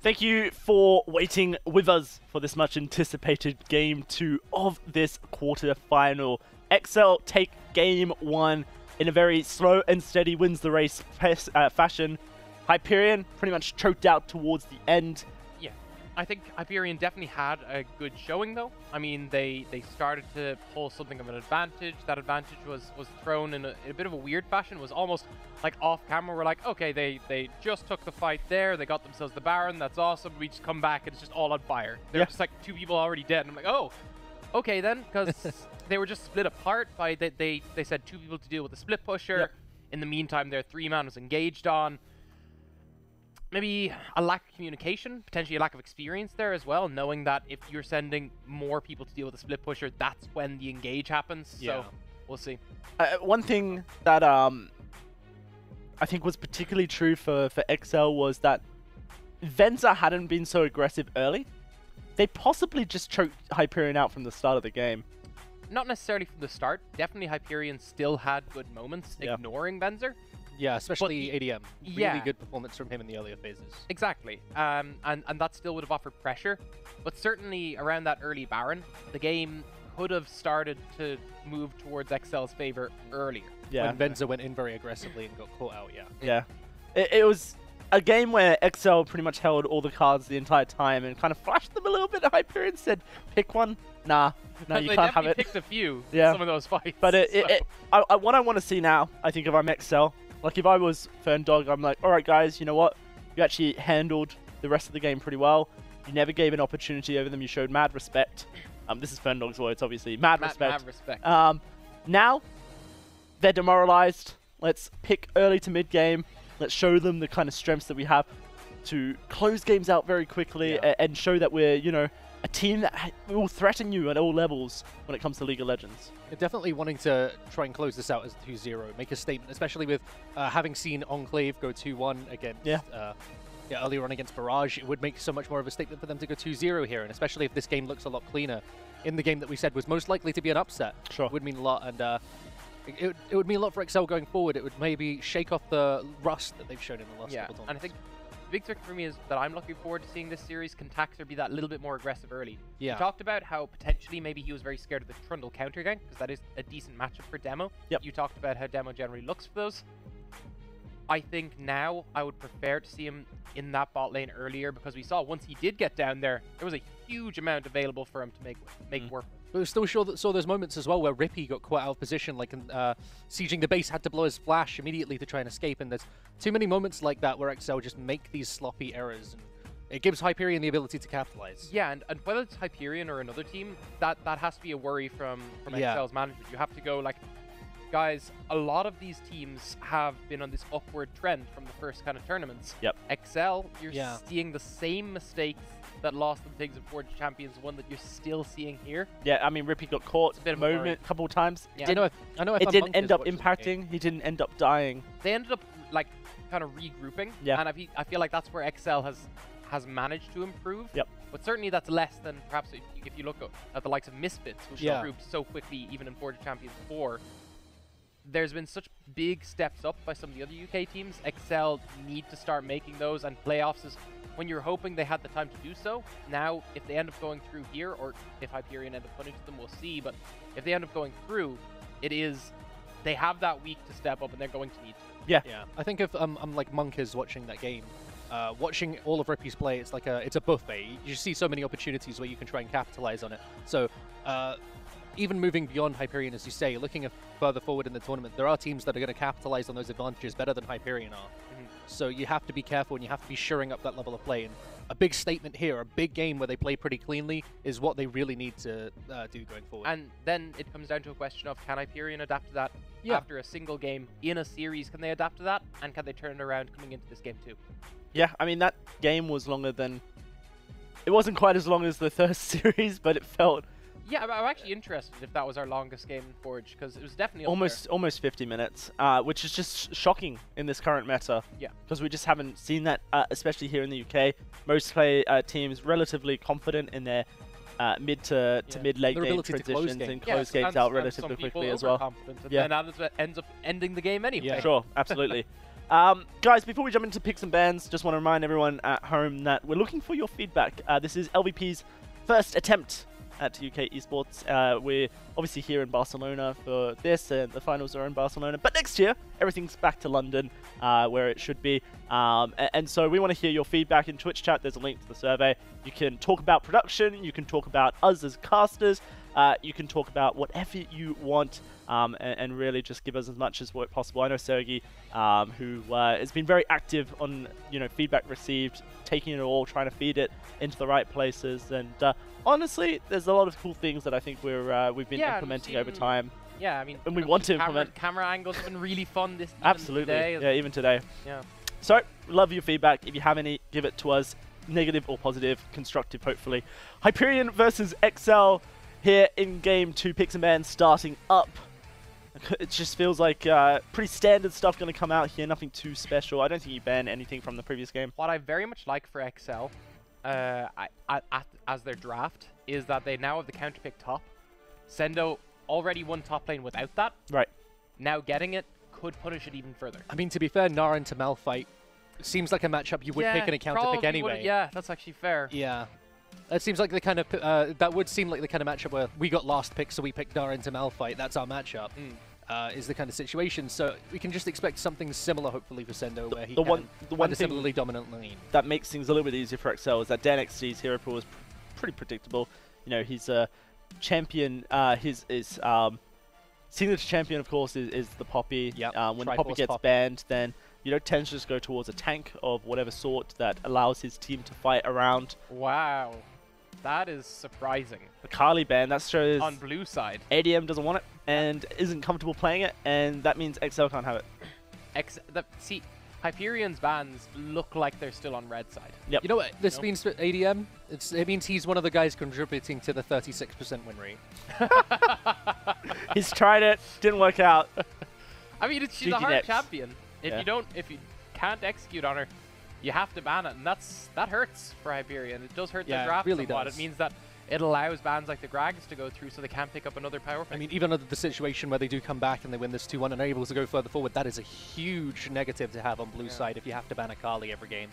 Thank you for waiting with us for this much anticipated Game 2 of this quarter-final. EXCEL take Game 1 in a very slow and steady wins the race fashion. Hyperion pretty much choked out towards the end. Yeah, I think Hyperion definitely had a good showing though. I mean, they started to pull something of an advantage. That advantage was thrown in a bit of a weird fashion. It was almost like off camera. We're like, okay, they just took the fight there. They got themselves the Baron. That's awesome. We just come back and it's just all on fire. They're just like 2 people already dead. And I'm like, oh, okay then, because they were just split apart by they said 2 people to deal with the split pusher. Yep. In the meantime, their 3-man was engaged on. Maybe a lack of communication, potentially a lack of experience there as well, knowing that if you're sending more people to deal with the split pusher, that's when the engage happens. Yeah. So we'll see. One thing that I think was particularly true for EXCEL was that Venza hadn't been so aggressive early. They possibly just choked Hyperion out from the start of the game. Not necessarily from the start. Definitely Hyperion still had good moments, ignoring Venzer. Yeah, especially ADM. Really good performance from him in the earlier phases. Exactly. And that still would have offered pressure. But certainly around that early Baron, the game could have started to move towards EXCEL's favor earlier. Yeah. When Venza went in very aggressively and got caught out, Yeah. It was a game where EXCEL pretty much held all the cards the entire time and kind of flashed them a little bit. Hyperion said, pick one. Nah, you can't have it. They picked a few, some of those fights. But what I want to see now, I think, if I'm EXCEL, like if I was Ferndog, I'm like, all right, guys, you know what? You actually handled the rest of the game pretty well. You never gave an opportunity over them. You showed mad respect. This is Ferndog's words, obviously. Mad respect. Mad respect. Now, they're demoralized. Let's pick early to mid game. Let's show them the kind of strengths that we have to close games out very quickly and show that we're, you know, a team that will threaten you at all levels when it comes to League of Legends. They're definitely wanting to try and close this out as 2-0, make a statement, especially with having seen Enclave go 2-1 against earlier on against Barrage. It would make so much more of a statement for them to go 2-0 here, and especially if this game looks a lot cleaner in the game that we said was most likely to be an upset. Sure. It would mean a lot, and it would mean a lot for EXCEL going forward. It would maybe shake off the rust that they've shown in the last couple times. And I think the big thing for me is that I'm looking forward to seeing this series. Can Taxer be that little bit more aggressive early? Yeah. We talked about how potentially maybe he was very scared of the Trundle counter gang, because that is a decent matchup for Demo. Yep. You talked about how Demo generally looks for those. I think now I would prefer to see him in that bot lane earlier, because we saw once he did get down there, there was a huge amount available for him to make work with. But we still saw those moments as well where Rippy got caught out of position, like sieging the base, had to blow his flash immediately to try and escape, and there's too many moments like that where EXCEL just make these sloppy errors, and it gives Hyperion the ability to capitalize. Yeah, and whether it's Hyperion or another team, that has to be a worry from EXCEL's management. You have to go like, guys, a lot of these teams have been on this upward trend from the first kind of tournaments. Yep. EXCEL, you're seeing the same mistakes that lost them things in Forge Champions, one that you're still seeing here. Yeah, I mean, Rippy got caught a bit of a moment a couple of times. Yeah. I know. It didn't end up impacting. He didn't end up dying. They ended up like kind of regrouping. Yeah. And I feel like that's where EXCEL has managed to improve. Yep. But certainly that's less than perhaps if you look at the likes of Misfits, which improved so quickly even in Forge Champions 4. There's been such big steps up by some of the other UK teams. EXCEL need to start making those, and playoffs is when you're hoping they had the time to do so. Now, if they end up going through here, or if Hyperion end up putting to them, we'll see. But if they end up going through, they have that week to step up, and they're going to need to. Yeah. I think if I'm like Monk is watching that game, watching all of Rippy's play, it's like it's a buffet. You see so many opportunities where you can try and capitalize on it. So even moving beyond Hyperion, as you say, looking further forward in the tournament, there are teams that are going to capitalize on those advantages better than Hyperion are. So you have to be careful, and you have to be shoring up that level of play. And a big statement here, a big game where they play pretty cleanly, is what they really need to do going forward. And then it comes down to a question of, can Hyperion adapt to that after a single game in a series? Can they adapt to that? And can they turn it around coming into this game too? Yeah, I mean, that game was longer than... It wasn't quite as long as the first series, but it felt... Yeah, I'm actually interested if that was our longest game in Forge, because it was definitely almost 50 minutes, which is just shocking in this current meta. Yeah, because we just haven't seen that, especially here in the UK. Most teams relatively confident in their mid to mid late game transitions and close games out relatively quickly as well. And then ends up ending the game anyway. Yeah, sure, absolutely. Guys, before we jump into picks and bans, just want to remind everyone at home that we're looking for your feedback. This is LVP's first attempt at UK eSports. We're obviously here in Barcelona for this, and the finals are in Barcelona. But next year, everything's back to London, where it should be. And so we want to hear your feedback in Twitch chat. There's a link to the survey. You can talk about production. You can talk about us as casters. You can talk about whatever you want, and really just give us as much as possible. I know Sergey, who has been very active on feedback received, taking it all, trying to feed it into the right places, and honestly, there's a lot of cool things that I think we've been implementing over time. Yeah, I mean, and we want to implement. Camera angles have been really fun this Absolutely, today. yeah, even today. Yeah. So, love your feedback. If you have any, give it to us. Negative or positive, constructive, hopefully. Hyperion versus EXCEL here in Game 2. Picks and bans starting up. It just feels like pretty standard stuff going to come out here. Nothing too special. I don't think you ban anything from the previous game. What I very much like for EXCEL, as their draft, is that they now have the counter pick top. Sendo already won top lane without that. Right. Now getting it could punish it even further. I mean, to be fair, Nara to Malphite seems like a matchup you would pick in a counter pick anyway. Yeah, that's actually fair. Yeah. That seems like the kind of that would seem like the kind of matchup where we got last pick, so we picked Nara into Malphite. That's our matchup. Is the kind of situation. So we can just expect something similar, hopefully, for Sendo, where he the one a similarly dominant lane. That makes things a little bit easier for EXCEL is that Dan XD's hero pool is pretty predictable. He's a champion. His signature champion, of course, is the Poppy. Yep. When the Poppy gets banned, then tends to just go towards a tank of whatever sort that allows his team to fight around. Wow. That is surprising. The Kali ban, that shows on blue side. ADM doesn't want it and isn't comfortable playing it, and that means EXCEL can't have it. See, Hyperion's bans look like they're still on red side. Yep. You know what this means for ADM? It means he's one of the guys contributing to the 36% win rate. He's tried it, didn't work out. I mean, she's a hard champion. If you can't execute on her, you have to ban it, and that hurts for Hyperion. It does hurt their draft really somewhat. does. It means that it allows bans like the Gragas to go through, so they can't pick up another power pick. I mean, even under the situation where they do come back and they win this 2-1 and are able to go further forward, that is a huge negative to have on blue side if you have to ban a Kali every game.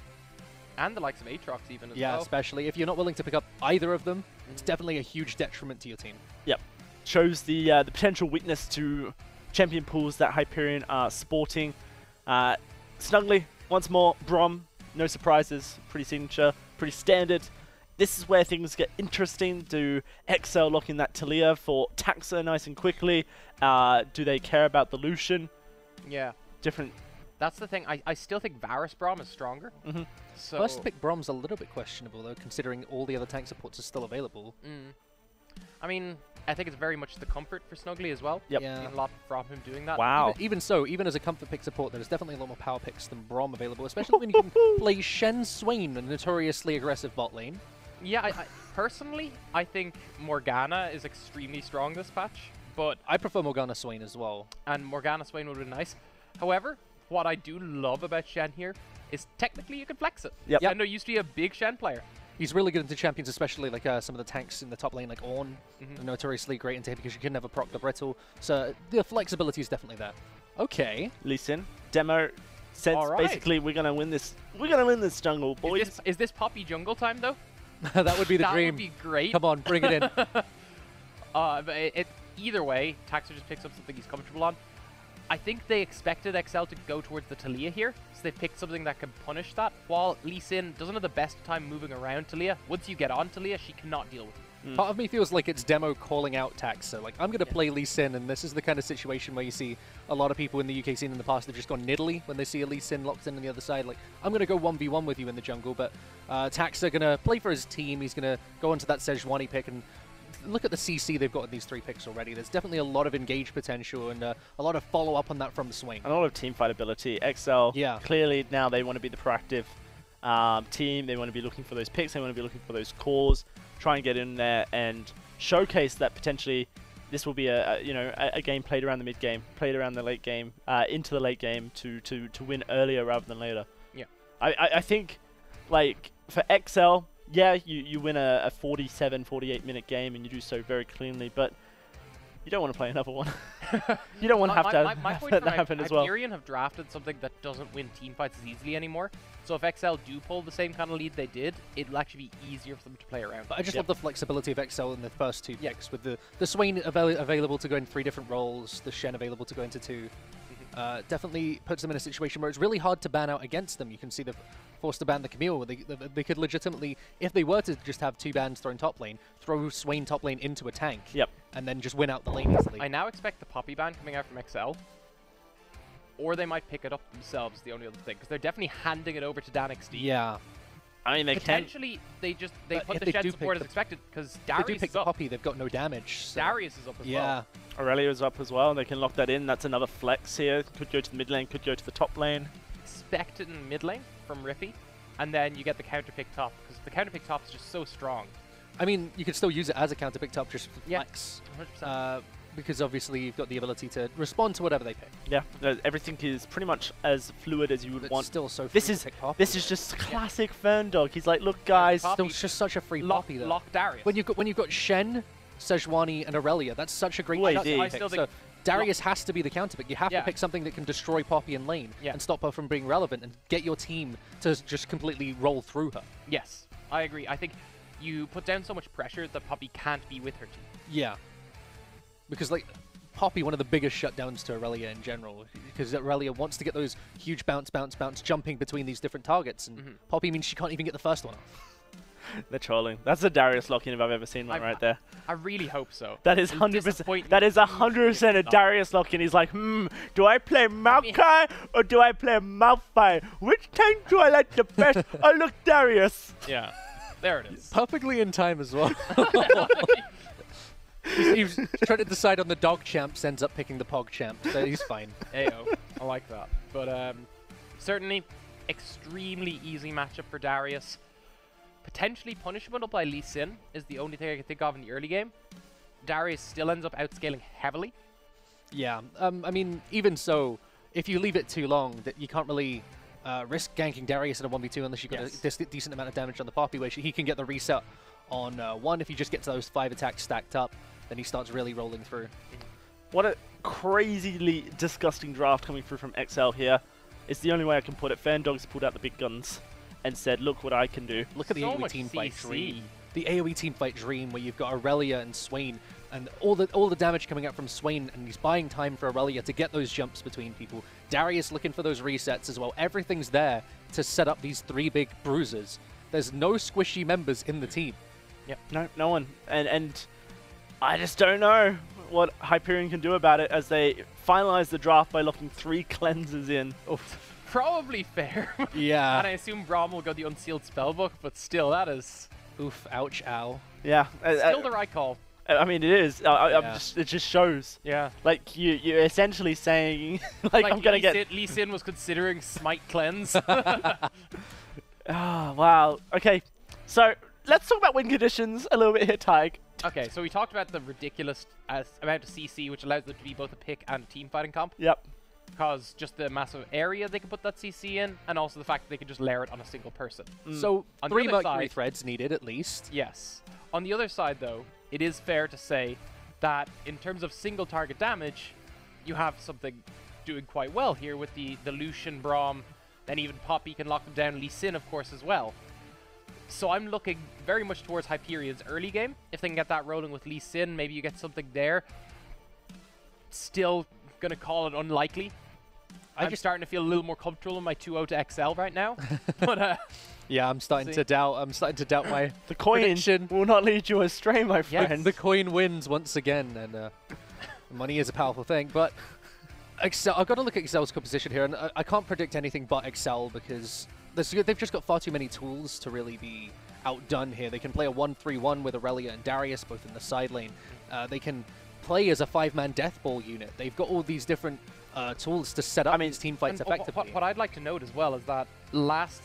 And the likes of Aatrox even as well. Yeah, especially if you're not willing to pick up either of them, it's definitely a huge detriment to your team. Yep. Shows the potential weakness to champion pools that Hyperion are sporting. Snugly, once more, Brom. No surprises, pretty signature, pretty standard. This is where things get interesting. Do EXCEL lock in that Talia for Taxa nice and quickly? Do they care about the Lucian? Yeah. Different. That's the thing. I still think Varus Brom is stronger. So First pick Brom's a little bit questionable, though, considering all the other tank supports are still available. I mean, I think it's very much the comfort for Snuggly as well. Yep. I've seen a lot from him doing that. Wow. Even so, even as a comfort pick support, there's definitely a lot more power picks than Brom available, especially when you can play Shen Swain, a notoriously aggressive bot lane. Yeah, personally, I think Morgana is extremely strong this patch, but I prefer Morgana Swain as well. And Morgana Swain would have been nice. However, what I do love about Shen here is technically you can flex it. Yep. Shen used to be a big Shen player. He's really good into champions, especially like some of the tanks in the top lane, like Ornn, are notoriously great into him because you can never proc the brittle. So the flexibility is definitely there. Okay. Lee Sin, demo says basically we're gonna win this. We're gonna win this jungle, boys. Is this Poppy jungle time though? That would be the dream. That would be great. Come on, bring it in. But either way, Taxa just picks up something he's comfortable on. I think they expected EXCEL to go towards the Talia here, so they picked something that can punish that, while Lee Sin doesn't have the best time moving around Talia. Once you get on Talia, she cannot deal with it. Part of me feels like it's demo calling out Taxa. Like, I'm going to play Lee Sin, and this is the kind of situation where you see a lot of people in the UK scene in the past have just gone niddly when they see a Lee Sin locked in on the other side. Like, I'm going to go 1v1 with you in the jungle, but Taxa going to play for his team. He's going to go onto that Sejuani pick and look at the CC they've got in these 3 picks already. There's definitely a lot of engage potential and a lot of follow-up on that from the swing. A lot of teamfight ability. EXCEL, clearly now they want to be the proactive team. They want to be looking for those picks. They want to be looking for those cores. Try and get in there and showcase that potentially this will be a game played around the mid game, played around the late game, into the late game to win earlier rather than later. Yeah, I think like for EXCEL, yeah, you win a 47, 48 minute game and you do so very cleanly, but You don't want to play another one. You don't want to have that happen as well. Hyperion have drafted something that doesn't win team fights as easily anymore. So if EXCEL do pull the same kind of lead they did, it'll actually be easier for them to play around. But I just love the flexibility of EXCEL in the first 2 picks, with the Swain available to go in 3 different roles, the Shen available to go into 2. Definitely puts them in a situation where it's really hard to ban out against them. You can see they've forced to ban the Camille, where they could legitimately, if they were to just have 2 bans thrown top lane, throw Swain top lane into a tank, and then just win out the lane easily. I now expect the Poppy ban coming out from EXCEL, or they might pick it up themselves, the only other thing, because they're definitely handing it over to DanXD. Yeah. I mean, they potentially they put the Shen support as expected, because Darius they do pick the Poppy, they've got no damage. So. Darius is up as well. Aurelia is up as well. They can lock that in. That's another flex here. Could go to the mid lane, could go to the top lane. Expect it in mid lane from Rippy, and then you get the counter pick top, because the counter pick top is just so strong. I mean, you could still use it as a counter pick top just for flex. 100%. Because obviously you've got the ability to respond to whatever they pick. Yeah, everything is pretty much as fluid as you would want. Still so this is just classic Ferndog. He's like, look, guys, still just such a free Poppy though. Lock Darius. When you've got Shen, Sejuani, and Aurelia, that's such a great pick. So Darius has to be the counter pick. You have to pick something that can destroy Poppy in lane and stop her from being relevant and get your team to just completely roll through her. Yes, I agree. I think you put down so much pressure that Poppy can't be with her team. Yeah. Because, like, Poppy, one of the biggest shutdowns to Aurelia in general, because Aurelia wants to get those huge bounce, jumping between these different targets, and Poppy means she can't even get the first one off. They're trolling. That's a Darius lock-in if I've ever seen one right there. I really hope so. That is 100%. That is 100% a Darius lock-in. He's like, do I play Maokai or do I play Malphite? Which tank do I like the best? Oh, look, Darius. Yeah, there it is. Perfectly in time as well. He's trying to decide on the dog champ, ends up picking the pog champ, so he's fine. Ayo, I like that. But certainly, extremely easy matchup for Darius. Potentially punishable by Lee Sin is the only thing I can think of in the early game. Darius still ends up outscaling heavily. Yeah, I mean, even so, if you leave it too long, that you can't really risk ganking Darius in a 1v2 unless you've got a decent amount of damage on the Poppy, where he can get the reset on 1 if you just get to those 5 attacks stacked up. Then he starts really rolling through. What a crazily disgusting draft coming through from EXCEL here. It's the only way I can put it. Ferndog's pulled out the big guns and said, look what I can do. Look at the AoE team fight dream. The AoE team fight dream where you've got Aurelia and Swain, and all the damage coming out from Swain, and he's buying time for Aurelia to get those jumps between people. Darius looking for those resets as well. Everything's there to set up these 3 big bruisers. There's no squishy members in the team. Yep. No one. And I just don't know what Hyperion can do about it as they finalize the draft by locking 3 cleansers in. Oof. Probably fair. Yeah. And I assume Braum will go the unsealed spellbook, but still, that is... Oof, ouch, ow. Yeah. Still the right call. I mean, it is. It just shows. Yeah. Like, you're essentially saying, like I'm going to get... Lee Sin was considering Smite Cleanse. Wow. Okay, so let's talk about win conditions a little bit here, Tig. Okay, so we talked about the ridiculous amount of CC, which allows them to be both a pick and a team fighting comp. Yep. Because just the massive area they can put that CC in, and also the fact that they can just layer it on a single person. So 3 Mercury threads needed, at least. Yes. On the other side, though, it is fair to say that in terms of single target damage, you have something doing quite well here with the Lucian, Braum, then even Poppy can lock them down, Lee Sin, of course, as well. So I'm looking very much towards Hyperion's early game. If they can get that rolling with Lee Sin, maybe you get something there. Still going to call it unlikely. I'm just starting to feel a little more comfortable in my 2-0 to EXCEL right now. But yeah, I'm starting to doubt my the coin prediction. Will not lead you astray, my friend. Yes. The coin wins once again, and money is a powerful thing. But EXCEL, I've got to look at EXCEL's composition here, and I can't predict anything but EXCEL because they've just got far too many tools to really be outdone here. They can play a 1-3-1 with Aurelia and Darius both in the side lane. They can play as a 5-man death ball unit. They've got all these different tools to set up these team fights effectively. What I'd like to note as well is that last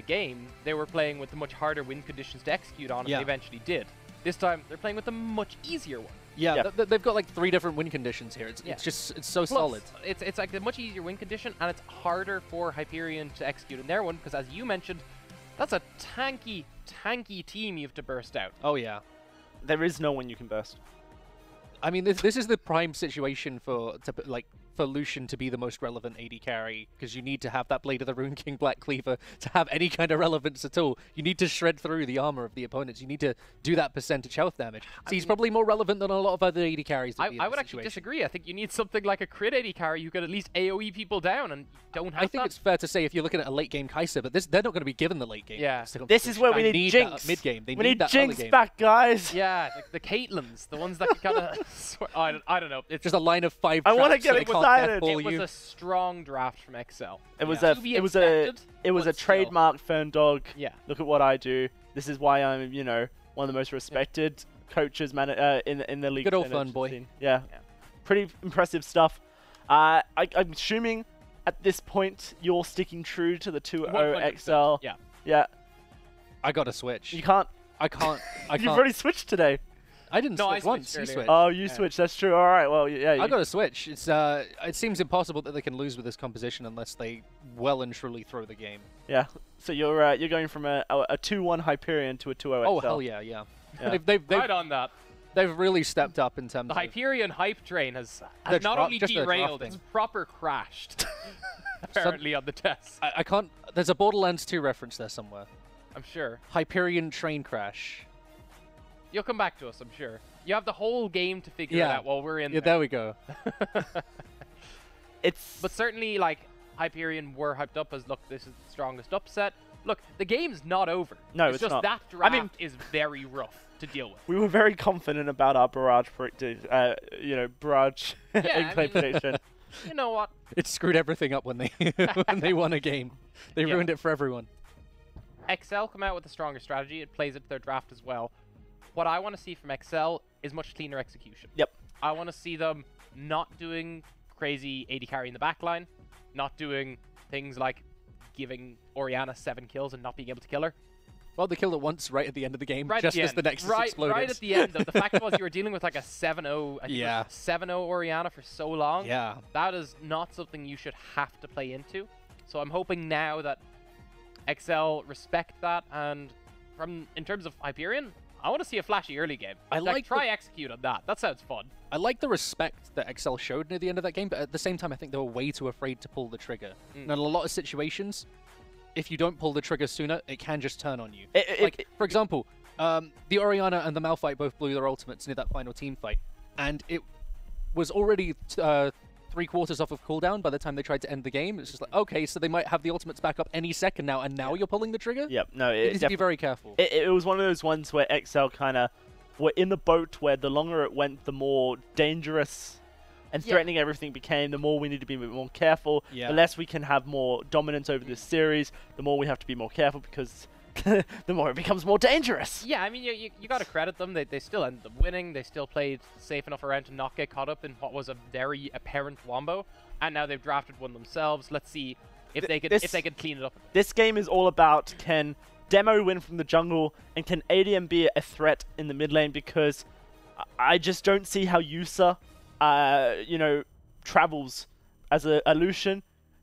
game they were playing with the much harder win conditions to execute on, and they eventually did. This time they're playing with the much easier one. Yeah, they've got like 3 different win conditions here. It's so solid. It's like a much easier win condition, and it's harder for Hyperion to execute in their one because, as you mentioned, that's a tanky team you have to burst out. Oh yeah, there is no one you can burst. I mean, this is the prime situation for Lucian to be the most relevant AD carry, because you need to have that Blade of the Rune King Black Cleaver to have any kind of relevance at all. You need to shred through the armor of the opponents. You need to do that percentage health damage. So he's probably more relevant than a lot of other AD carries. I would actually disagree. I think you need something like a crit AD carry who could at least AoE people down, and don't have I think it's fair to say if you're looking at a late game Kai'Sa, but they're not going to be given the late game. Yeah. This is where we need Jinx. Mid game. We need Jinx back, guys. Yeah, the Caitlyn's, the ones that kind of. I don't know. It's just a line of 5. I want to get It excited. was a strong draft from EXCEL. It was a a trademark Fern Dog. Yeah. Look at what I do. This is why I'm, you know, one of the most respected coaches in the league. Good old Fern boy. Yeah. Pretty impressive stuff. I'm assuming at this point you're sticking true to the 2-0 EXCEL. Yeah. Yeah. I got to switch. You can't. I can't. You've already switched today. I didn't switch once. You switched. Oh, you switched. That's true. All right. Well, yeah. I got to switch. It's it seems impossible that they can lose with this composition unless they well and truly throw the game. Yeah. So you're going from a 2-1 Hyperion to a 2-0 EXCEL. Oh hell yeah, yeah. They've right on that. They've really stepped up in terms the of... Hyperion hype train has not only derailed, it's proper crashed. Apparently on the test. I can't... There's a Borderlands 2 reference there somewhere. I'm sure. Hyperion train crash. You'll come back to us, I'm sure. You have the whole game to figure it out while we're in there. There we go. But certainly, like, Hyperion were hyped up as, look, this is the strongest upset. Look, the game's not over. No, it's just not. That draft is very rough to deal with. We were very confident about our barrage barrage enclave prediction. You know what? It screwed everything up when they when they won a game. They ruined it for everyone. EXCEL come out with a stronger strategy. It plays into their draft as well. What I want to see from EXCEL is much cleaner execution. Yep. I want to see them not doing crazy AD carry in the backline, not doing things like giving Orianna 7 kills and not being able to kill her. Well, they killed her once right at the end of the game, right just the as the Nexus exploded. Right at the end. The fact was you were dealing with like a 7-0 7-0 Orianna for so long. Yeah. That is not something you should have to play into. So I'm hoping now that EXCEL respect that, and in terms of Hyperion, I want to see a flashy early game. Try execute on that. That sounds fun. I like the respect that EXCEL showed near the end of that game, but at the same time, I think they were way too afraid to pull the trigger. And in a lot of situations, if you don't pull the trigger sooner, it can just turn on you. For example, the Orianna and the Malphite both blew their ultimates near that final team fight, and it was already 3/4 off of cooldown by the time they tried to end the game. It's just like, okay, so they might have the ultimates back up any second now, and now you're pulling the trigger? Yep, no, you need to be very careful. It was one of those ones where EXCEL kind of were in the boat where the longer it went, the more dangerous and threatening everything became, the more we need to be a bit more careful. The less we can have more dominance over this series, the more we have to be more careful, because the more it becomes more dangerous. Yeah, I mean, you got to credit them. They still ended up winning. They still played safe enough around to not get caught up in what was a very apparent wombo. And now they've drafted one themselves. Let's see if they could clean it up. This game is all about, can Demo win from the jungle, and can ADM be a threat in the mid lane, because I just don't see how Yusa travels as a Lucian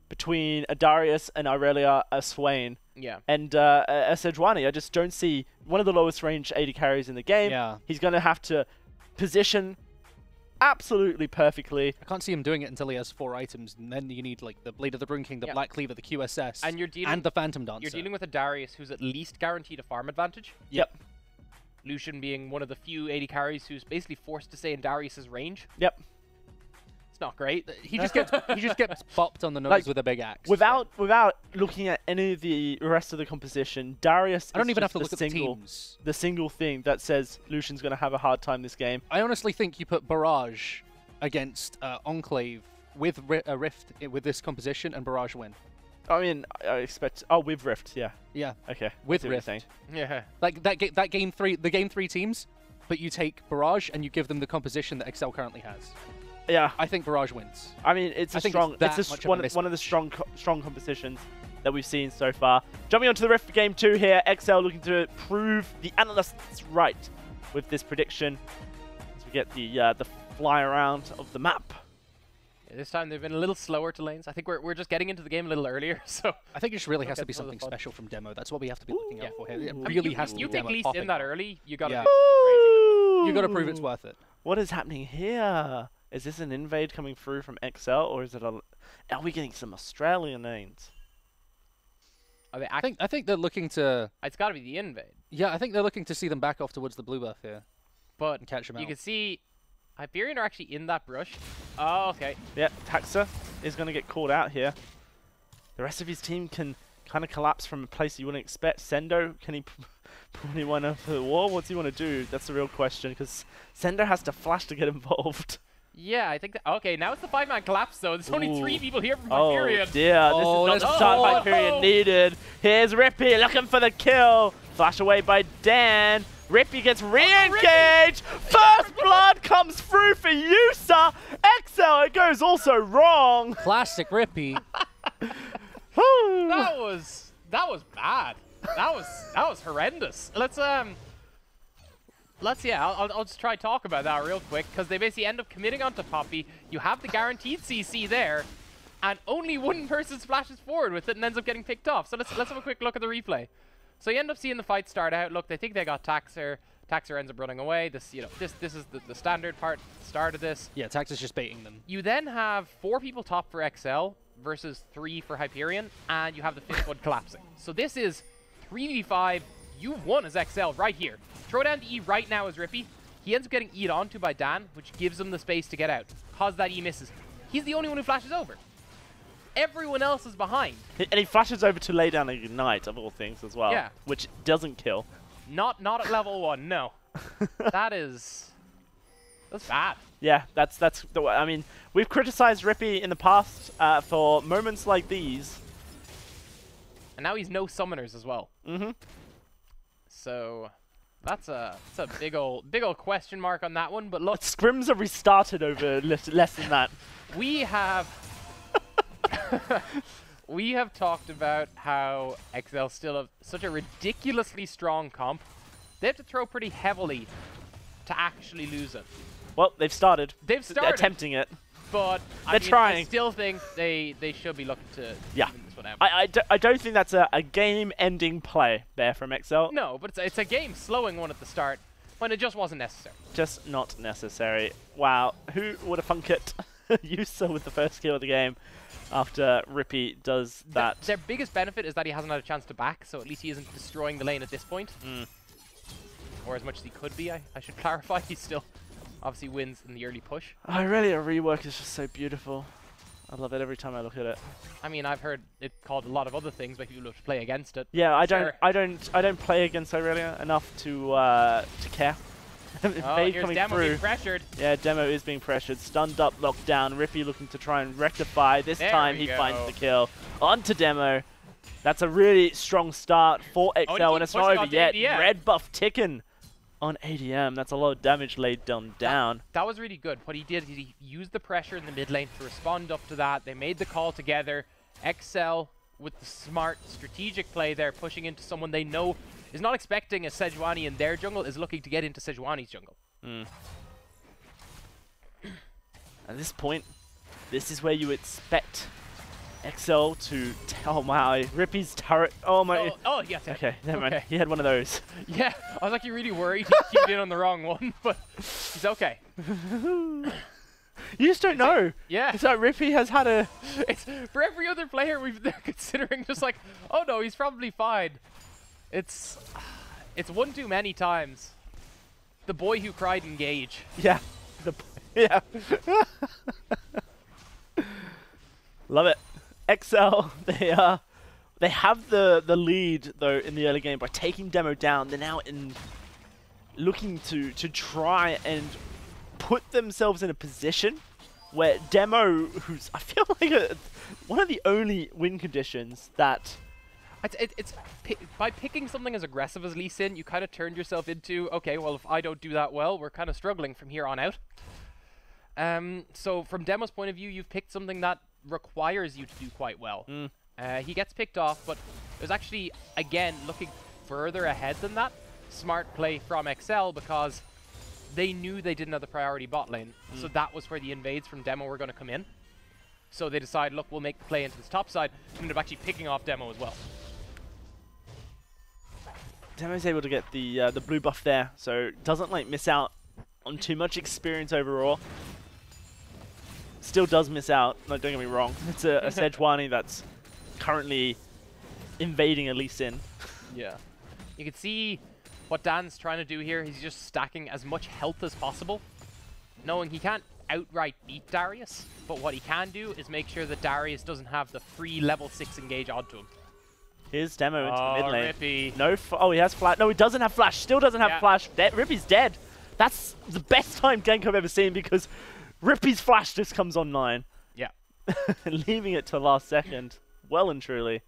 between a Darius and Irelia, a Swain. Yeah. And a Sejuani. I just don't see one of the lowest range AD carries in the game. Yeah. He's going to have to position absolutely perfectly. I can't see him doing it until he has 4 items, and then you need like the Blade of the Rune King, the Black Cleaver, the QSS, and the Phantom Dancer. You're dealing with a Darius who's at least guaranteed a farm advantage. Yep. Lucian being one of the few AD carries who's basically forced to stay in Darius's range. Yep. It's not great. He just gets bopped on the nose with a big axe. Without looking at any of the rest of the composition, Darius. I don't even have to look at the teams. The single thing that says Lucian's going to have a hard time this game. I honestly think you put Barrage against Enclave with a Rift with this composition, and Barrage win. I mean, I expect. Oh, with Rift, yeah. Yeah. Okay. With Rift. Yeah. Like that game 3, the game 3 teams, but you take Barrage and you give them the composition that EXCEL currently has. Yeah, I think Barrage wins. I mean, it's one of the strong compositions that we've seen so far. Jumping onto the Rift for game 2 here, EXCEL looking to prove the analysts right with this prediction as we get the fly around of the map. Yeah, this time they've been a little slower to lanes. I think we're just getting into the game a little earlier. So I think it just really has to be something special from Demo. That's what we have to be looking out for here. It really has to be You Demo think least in that early, you got to you got to prove it's worth it. What is happening here? Is this an invade coming through from EXCEL, or is it a... Are we getting some Australian names? I think they're looking to... It's got to be the invade. Yeah, I think they're looking to see them back off towards the blue buff here. But and catch them out. You can see Hyperion are actually in that brush. Oh, okay. Yeah, Taxa is going to get called out here. The rest of his team can kind of collapse from a place you wouldn't expect. Sendo, can he pull anyone over the wall? What's he want to do? That's the real question, because Sendo has to flash to get involved. Yeah, I think that... Okay, now it's the 5-man collapse, though. There's only 3 people here from Hyperion. Oh, dear. This is not the start Hyperion needed. Here's Rippy looking for the kill. Flash away by Dan. Rippy gets re-engaged. First blood comes through for Yusa. EXCEL, it goes also wrong. Classic Rippy. That was bad. That was horrendous. I'll just try to talk about that real quick, because they basically end up committing onto Poppy. You have the guaranteed CC there, and only one person splashes forward with it and ends up getting picked off. So let's have a quick look at the replay. So you end up seeing the fight start out. Look, they think they got Taxer. Taxer ends up running away. This is the standard part, start of this. Yeah, Taxer's just baiting them. You then have 4 people top for EXCEL versus 3 for Hyperion, and you have the 5th one collapsing. So this is 3v5. You've won as EXCEL right here. Throw down the E right now as Rippy. He ends up getting E'd onto by Dan, which gives him the space to get out. Cause that E misses. He's the only one who flashes over. Everyone else is behind. And he flashes over to lay down a Ignite, of all things, as well. Yeah. Which doesn't kill. Not at level 1, no. That's bad. Yeah, that's the way. I mean, we've criticized Rippy in the past for moments like these. And now he's no summoners as well. Mm-hmm. So that's a big old question mark on that one. But look, scrims are restarted over less than that. We have we have talked about how EXCEL still have such a ridiculously strong comp. They have to throw pretty heavily to actually lose it. Well, they've started. They're attempting it. But they're trying. I still think they should be looking to win this one out. I don't think that's a game-ending play there from EXCEL. No, but it's a game slowing one at the start when it just wasn't necessary. Just not necessary. Wow, who would have thunk it? Yusa with the first kill of the game after Rippy does that. Their biggest benefit is that he hasn't had a chance to back, so at least he isn't destroying the lane at this point. Or as much as he could be, I should clarify. He still obviously wins in the early push. Oh, really, a rework is just so beautiful. I love it every time I look at it. I mean, I've heard it called a lot of other things by people who have to play against it. Yeah, I don't play against Aurelia enough to care. Oh, here's Demo being pressured. Yeah, Demo is being pressured. Stunned up, locked down. Rippy looking to try and rectify. This time he finds the kill. On to Demo. That's a really strong start for EXCEL, and it's not over yet. Red buff ticking on ADM. That's a lot of damage laid down. That was really good. What he did is he used the pressure in the mid lane to respond up to that. They made the call together. EXCEL with the smart strategic play there, pushing into someone they know is not expecting a Sejuani in their jungle, is looking to get into Sejuani's jungle. At this point, this is where you expect EXCEL to tell Rippy's turret. Oh my. Oh yes. Okay, never mind. He had one of those. Yeah, I was actually really worried he queued in on the wrong one, but he's okay. You just don't know. Yeah. It's like Rippy has had a... It's for every other player they're considering just like, oh no, he's probably fine. It's one too many times. The boy who cried in Gage. Yeah. Yeah. Love it. EXCEL, they have the lead though in the early game by taking Demo down. They're now looking to try and put themselves in a position where Demo, who's I feel like one of the only win conditions that by picking something as aggressive as Lee Sin, you kind of turned yourself into, okay, well, if I don't do that well, we're kind of struggling from here on out. So from Demo's point of view, you've picked something that requires you to do quite well. He gets picked off, but there's actually, again, looking further ahead than that, smart play from EXCEL, because they knew they didn't have the priority bot lane. So that was where the invades from Demo were going to come in. So they decided, look, we'll make the play into this top side, and ended up actually picking off Demo as well. Demo's able to get the blue buff there, so doesn't like miss out on too much experience overall. Still does miss out, no, don't get me wrong. It's a Sejuani that's currently invading a Lee Sin. Yeah. You can see what Dan's trying to do here. He's just stacking as much health as possible, knowing he can't outright beat Darius, but what he can do is make sure that Darius doesn't have the free level 6 engage onto him. Here's Demo into the mid lane. Rippy. No, oh, he has flash. No, he doesn't have flash. Still doesn't have flash. Rippy's dead. That's the best time gank I've ever seen because Rippy's flash just comes online. Yeah. Leaving it to last second. Well and truly.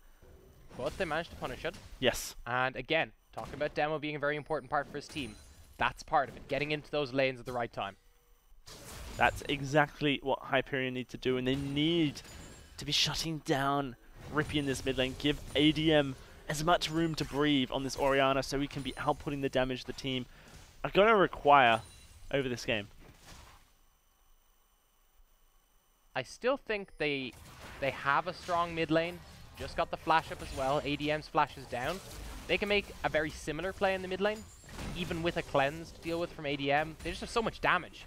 But they managed to punish it. Yes. And again, talking about Demo being a very important part for his team. That's part of it. Getting into those lanes at the right time. That's exactly what Hyperion need to do, and they need to be shutting down Rippy in this mid lane. Give ADM as much room to breathe on this Orianna so he can be outputting the damage the team are going to require over this game. I still think they have a strong mid lane. Just got the flash up as well. ADM's flash is down. They can make a very similar play in the mid lane, even with a cleanse to deal with from ADM. They just have so much damage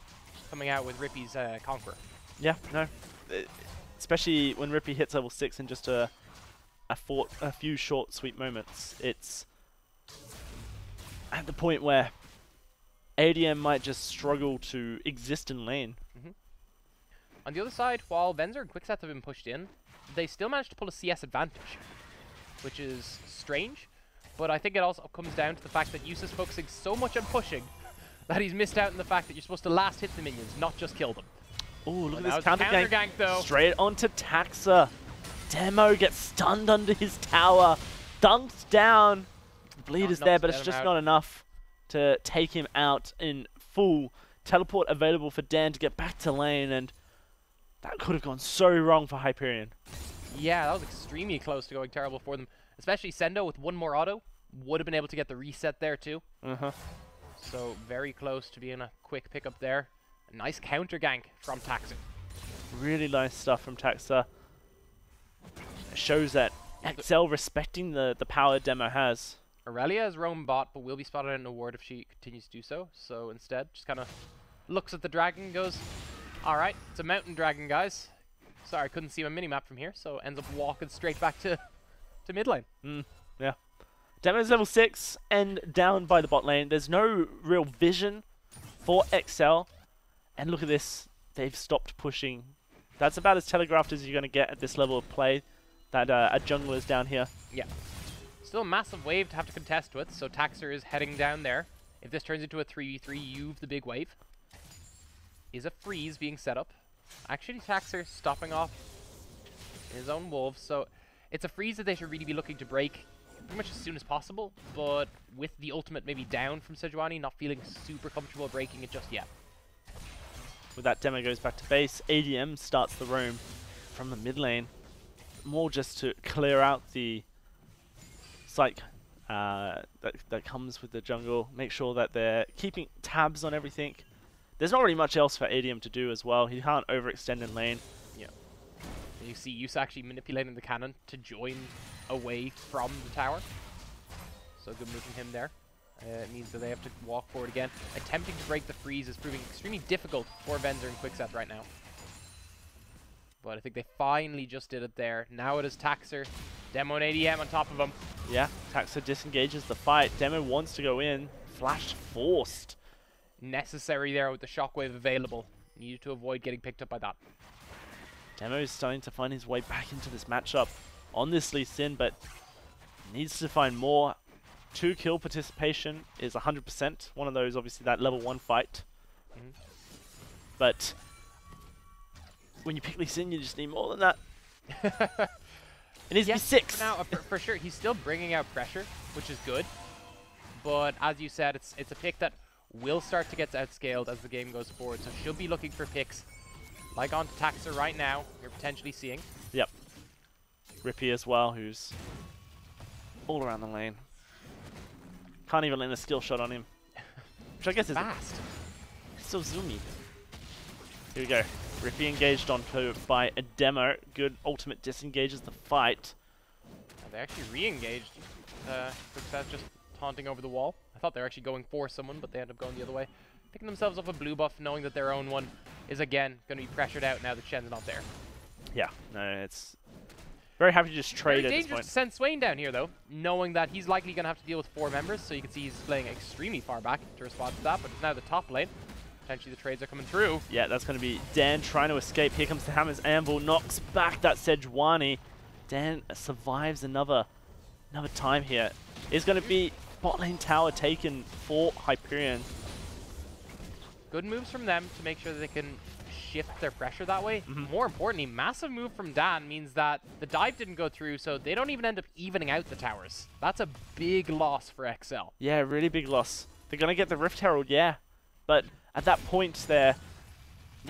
coming out with Rippy's Conqueror. Yeah, no. Especially when Rippy hits level 6 in just a few short, sweet moments. It's at the point where ADM might just struggle to exist in lane. On the other side, while Venzer and Quickset have been pushed in, they still managed to pull a CS advantage, which is strange, but I think it also comes down to the fact that Yus is focusing so much on pushing that he's missed out on the fact that you're supposed to last hit the minions, not just kill them. Oh, look Well, at this counter gank though. Straight onto Taxa. Demo gets stunned under his tower, dunked down. Bleed is there, but it's just not enough to take him out in full. Teleport available for Dan to get back to lane, and that could have gone so wrong for Hyperion. Yeah, that was extremely close to going terrible for them. Especially Sendo with one more auto would have been able to get the reset there too. So very close to being a quick pickup there. A nice counter gank from Taxa. Really nice stuff from Taxa. It shows that EXCEL respecting the power Demo has. Aurelia is roam bot, but will be spotted in a ward if she continues to do so. So instead, just kind of looks at the dragon and goes, alright, it's a mountain dragon, guys. Sorry, I couldn't see my minimap from here, so ends up walking straight back to mid lane. Yeah. Demo's level 6 and down by the bot lane. There's no real vision for EXCEL. And look at this. They've stopped pushing. That's about as telegraphed as you're going to get at this level of play. That a jungler is down here. Yeah. Still a massive wave to have to contest with, so Taxer is heading down there. If this turns into a 3v3, you've the big wave. Is a freeze being set up. Actually, Taxer stopping off his own wolves, so it's a freeze that they should really be looking to break pretty much as soon as possible, but with the ultimate maybe down from Sejuani, not feeling super comfortable breaking it just yet. With that, Demo goes back to base. ADM starts the roam from the mid lane. More just to clear out the psych that comes with the jungle. Make sure that they're keeping tabs on everything. There's not really much else for ADM to do as well. He can't overextend in lane. Yeah. And you see Yus actually manipulating the cannon to join away from the tower. So good move from him there. It means that they have to walk forward again. Attempting to break the freeze is proving extremely difficult for Venzer and Quickset right now. But I think they finally just did it there. Now it is Taxer, Demo and ADM on top of him. Yeah, Taxer disengages the fight. Demo wants to go in. Flash forced. Necessary there with the shockwave available. Needed to avoid getting picked up by that. Demo is starting to find his way back into this matchup on this Lee Sin, but needs to find more. 2 kill participation is 100%. One of those, obviously, that level 1 fight. But when you pick Lee Sin, you just need more than that. It needs to be 6. Now, for sure, he's still bringing out pressure, which is good. But as you said, it's a pick that will start to get outscaled as the game goes forward. So she'll be looking for picks like onto Taxer right now, you're potentially seeing. Yep. Rippy as well, who's all around the lane. Can't even land a skill shot on him. Which I guess is fast. It's so zoomy. Here we go. Rippy engaged onto by a Demo. Good ultimate disengages the fight. They actually re-engaged. Quickset just taunting over the wall. I thought they were actually going for someone, but they ended up going the other way. picking themselves up a blue buff, knowing that their own one is again going to be pressured out now that Shen's not there. Yeah, no, it's very happy to just trade at this point. Dangerous to send Swain down here, though, knowing that he's likely going to have to deal with 4 members, so you can see he's playing extremely far back to respond to that, but it's now the top lane. Potentially the trades are coming through. Yeah, that's going to be Dan trying to escape. Here comes the Hammer's Anvil, knocks back that Sejuani. Dan survives another time here. It's going to be bot lane tower taken for Hyperion. Good moves from them to make sure that they can shift their pressure that way. More importantly, massive move from Dan means that the dive didn't go through, so they don't even end up evening out the towers. That's a big loss for EXCEL. Yeah, really big loss. They're going to get the Rift Herald, yeah. But at that point, they're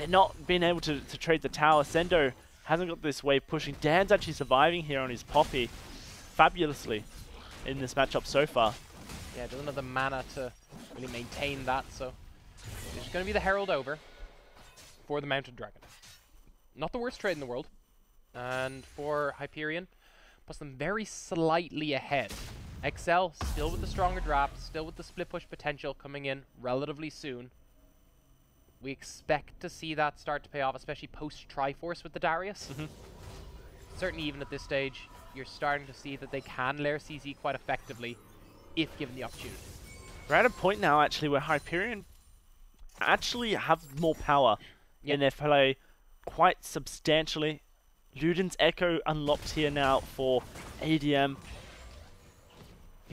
not being able to trade the tower. Sendo hasn't got this wave pushing. Dan's actually surviving here on his Poppy fabulously in this matchup so far. Yeah, doesn't have the mana to really maintain that, so there's going to be the Herald over for the Mounted Dragon. Not the worst trade in the world. And for Hyperion, puts them very slightly ahead. EXCEL still with the stronger draft, still with the split push potential coming in relatively soon. We expect to see that start to pay off, especially post-Triforce with the Darius. Certainly even at this stage, you're starting to see that they can layer CZ quite effectively if given the opportunity. We're at a point now, actually, where Hyperion actually have more power in their play quite substantially. Luden's Echo unlocked here now for ADM.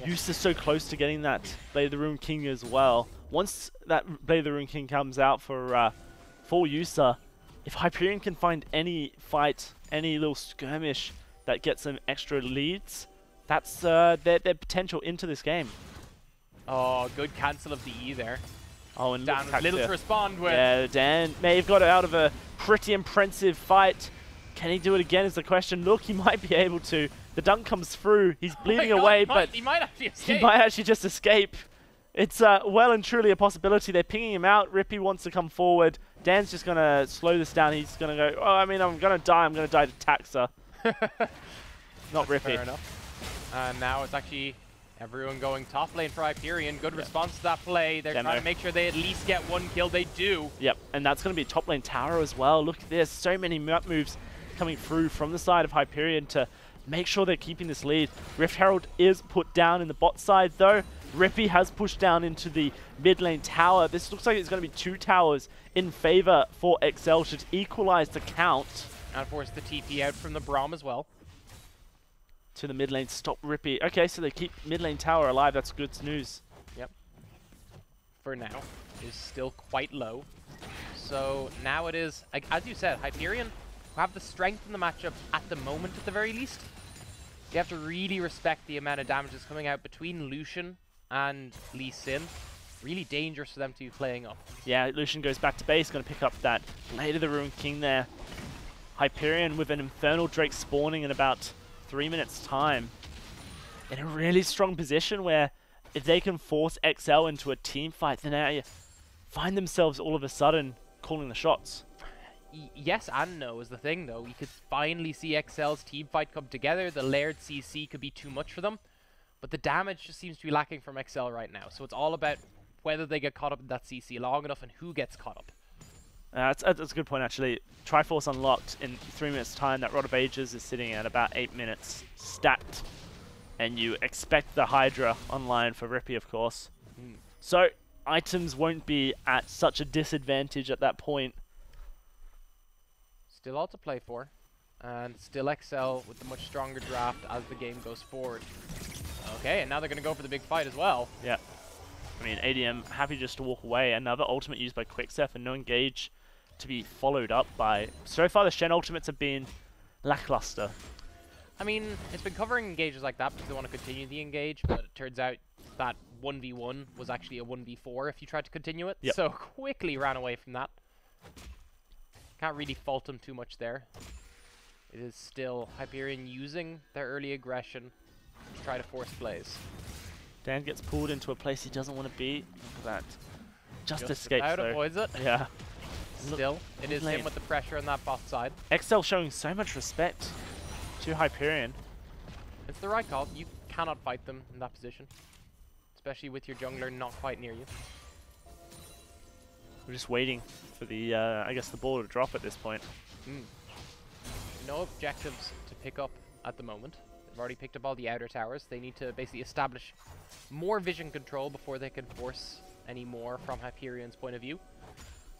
Use is so close to getting that Blade of the Rune King as well. Once that Blade of the Rune King comes out for Yusa, if Hyperion can find any fight, any little skirmish that gets them extra leads, that's their potential into this game. Oh, good cancel of the E there. Oh, and Dan with little to respond with. Yeah, Dan may have got it out of a pretty impressive fight. Can he do it again is the question. Look, he might be able to. The dunk comes through. He's bleeding away, but he might actually escape. He might actually just escape. It's well and truly a possibility. They're pinging him out. Rippy wants to come forward. Dan's just going to slow this down. He's going to go, oh, I mean, I'm going to die. I'm going to die to Taxa. Not Rippy. Fair enough. And now it's actually everyone going top lane for Hyperion. Good response to that play. They're trying to make sure they at least get 1 kill. They do. Yep, and that's going to be top lane tower as well. Look, there's so many moves coming through from the side of Hyperion to make sure they're keeping this lead. Rift Herald is put down in the bot side though. Rippy has pushed down into the mid lane tower. This looks like it's going to be 2 towers in favor for EXCEL to equalize the count. And force the TP out from the Braum as well. To the mid lane, stop Rippy. Okay, so they keep mid lane tower alive. That's good news. Yep. For now, is still quite low. So now it is, like, as you said, Hyperion have the strength in the matchup at the moment at the very least. You have to really respect the amount of damage that's coming out between Lucian and Lee Sin. Really dangerous for them to be playing up. Yeah, Lucian goes back to base, going to pick up that Blade of the Rune King there. Hyperion with an Infernal Drake spawning in about 3 minutes time. In a really strong position where if they can force EXCEL into a team fight, then they find themselves all of a sudden calling the shots. Yes and no is the thing though. We could finally see EXCEL's team fight come together. The layered CC could be too much for them. But the damage just seems to be lacking from EXCEL right now. So it's all about whether they get caught up in that CC long enough and who gets caught up. That's a good point actually. Triforce unlocked in 3 minutes time. That Rod of Ages is sitting at about 8 minutes stacked. And you expect the Hydra online for Rippy, of course. So items won't be at such a disadvantage at that point. Still all to play for, and still EXCEL with the much stronger draft as the game goes forward. Okay, and now they're going to go for the big fight as well. Yeah. I mean, ADM happy just to walk away. Another ultimate used by Quickseth and no engage to be followed up by... So far the Shen ultimates have been lackluster. I mean, it's been covering engages like that because they want to continue the engage, but it turns out that 1v1 was actually a 1v4 if you tried to continue it. Yep. So quickly ran away from that. Can't really fault him too much there. It is still Hyperion using their early aggression to try to force plays. Dan gets pulled into a place he doesn't want to be. Look at that. Just escapes out, avoids it. Yeah. Still, it is him with the pressure on that bot side. EXCEL showing so much respect to Hyperion. It's the right call. You cannot fight them in that position. Especially with your jungler not quite near you. We're just waiting for the, I guess, the ball to drop at this point. No objectives to pick up at the moment. They've already picked up all the outer towers. They need to basically establish more vision control before they can force any more from Hyperion's point of view.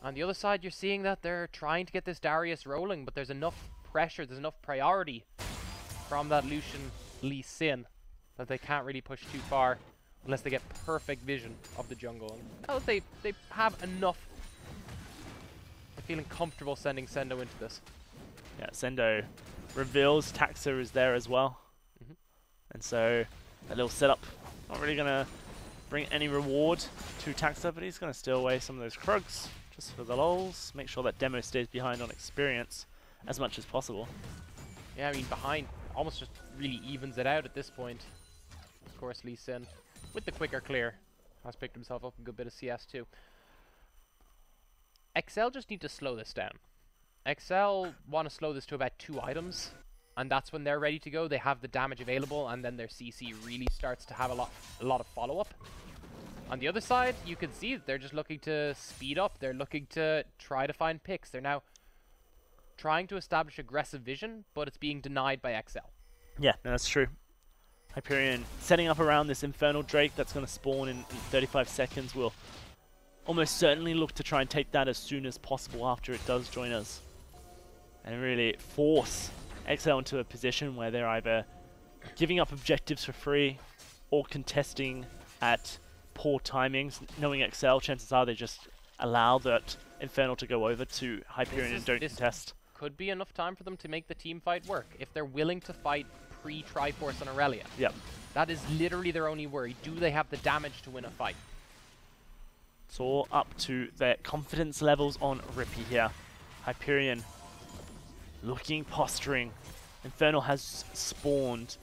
On the other side, you're seeing that they're trying to get this Darius rolling, but there's enough pressure, there's enough priority from that Lucian Lee Sin that they can't really push too far unless they get perfect vision of the jungle. And now that they have enough, they're feeling comfortable sending Sendo into this. Yeah, Sendo reveals Taxa is there as well. And so a little setup, not really going to bring any reward to Taxa, but he's going to steal away some of those Krugs just for the lols. Make sure that Demo stays behind on experience as much as possible. Yeah, I mean, behind almost just really evens it out at this point. Of course, Lee Sin, with the quicker clear, has picked himself up a good bit of CS too. EXCEL just need to slow this down. EXCEL want to slow this to about 2 items, and that's when they're ready to go. They have the damage available, and then their CC really starts to have a lot of follow-up. On the other side, you can see that they're just looking to speed up. They're looking to try to find picks. They're now trying to establish aggressive vision, but it's being denied by EXCEL. Yeah, no, that's true. Hyperion setting up around this Infernal Drake that's going to spawn in 35 seconds. Will almost certainly look to try and take that as soon as possible after it does join us. And really force EXCEL into a position where they're either giving up objectives for free or contesting at poor timings. Knowing EXCEL, chances are they just allow that Infernal to go over to Hyperion and don't contest. Could be enough time for them to make the team fight work if they're willing to fight pre-Triforce on Aurelia. Yep. That is literally their only worry. Do they have the damage to win a fight? It's all up to their confidence levels on Rippy here. Hyperion looking, posturing. Infernal has spawned.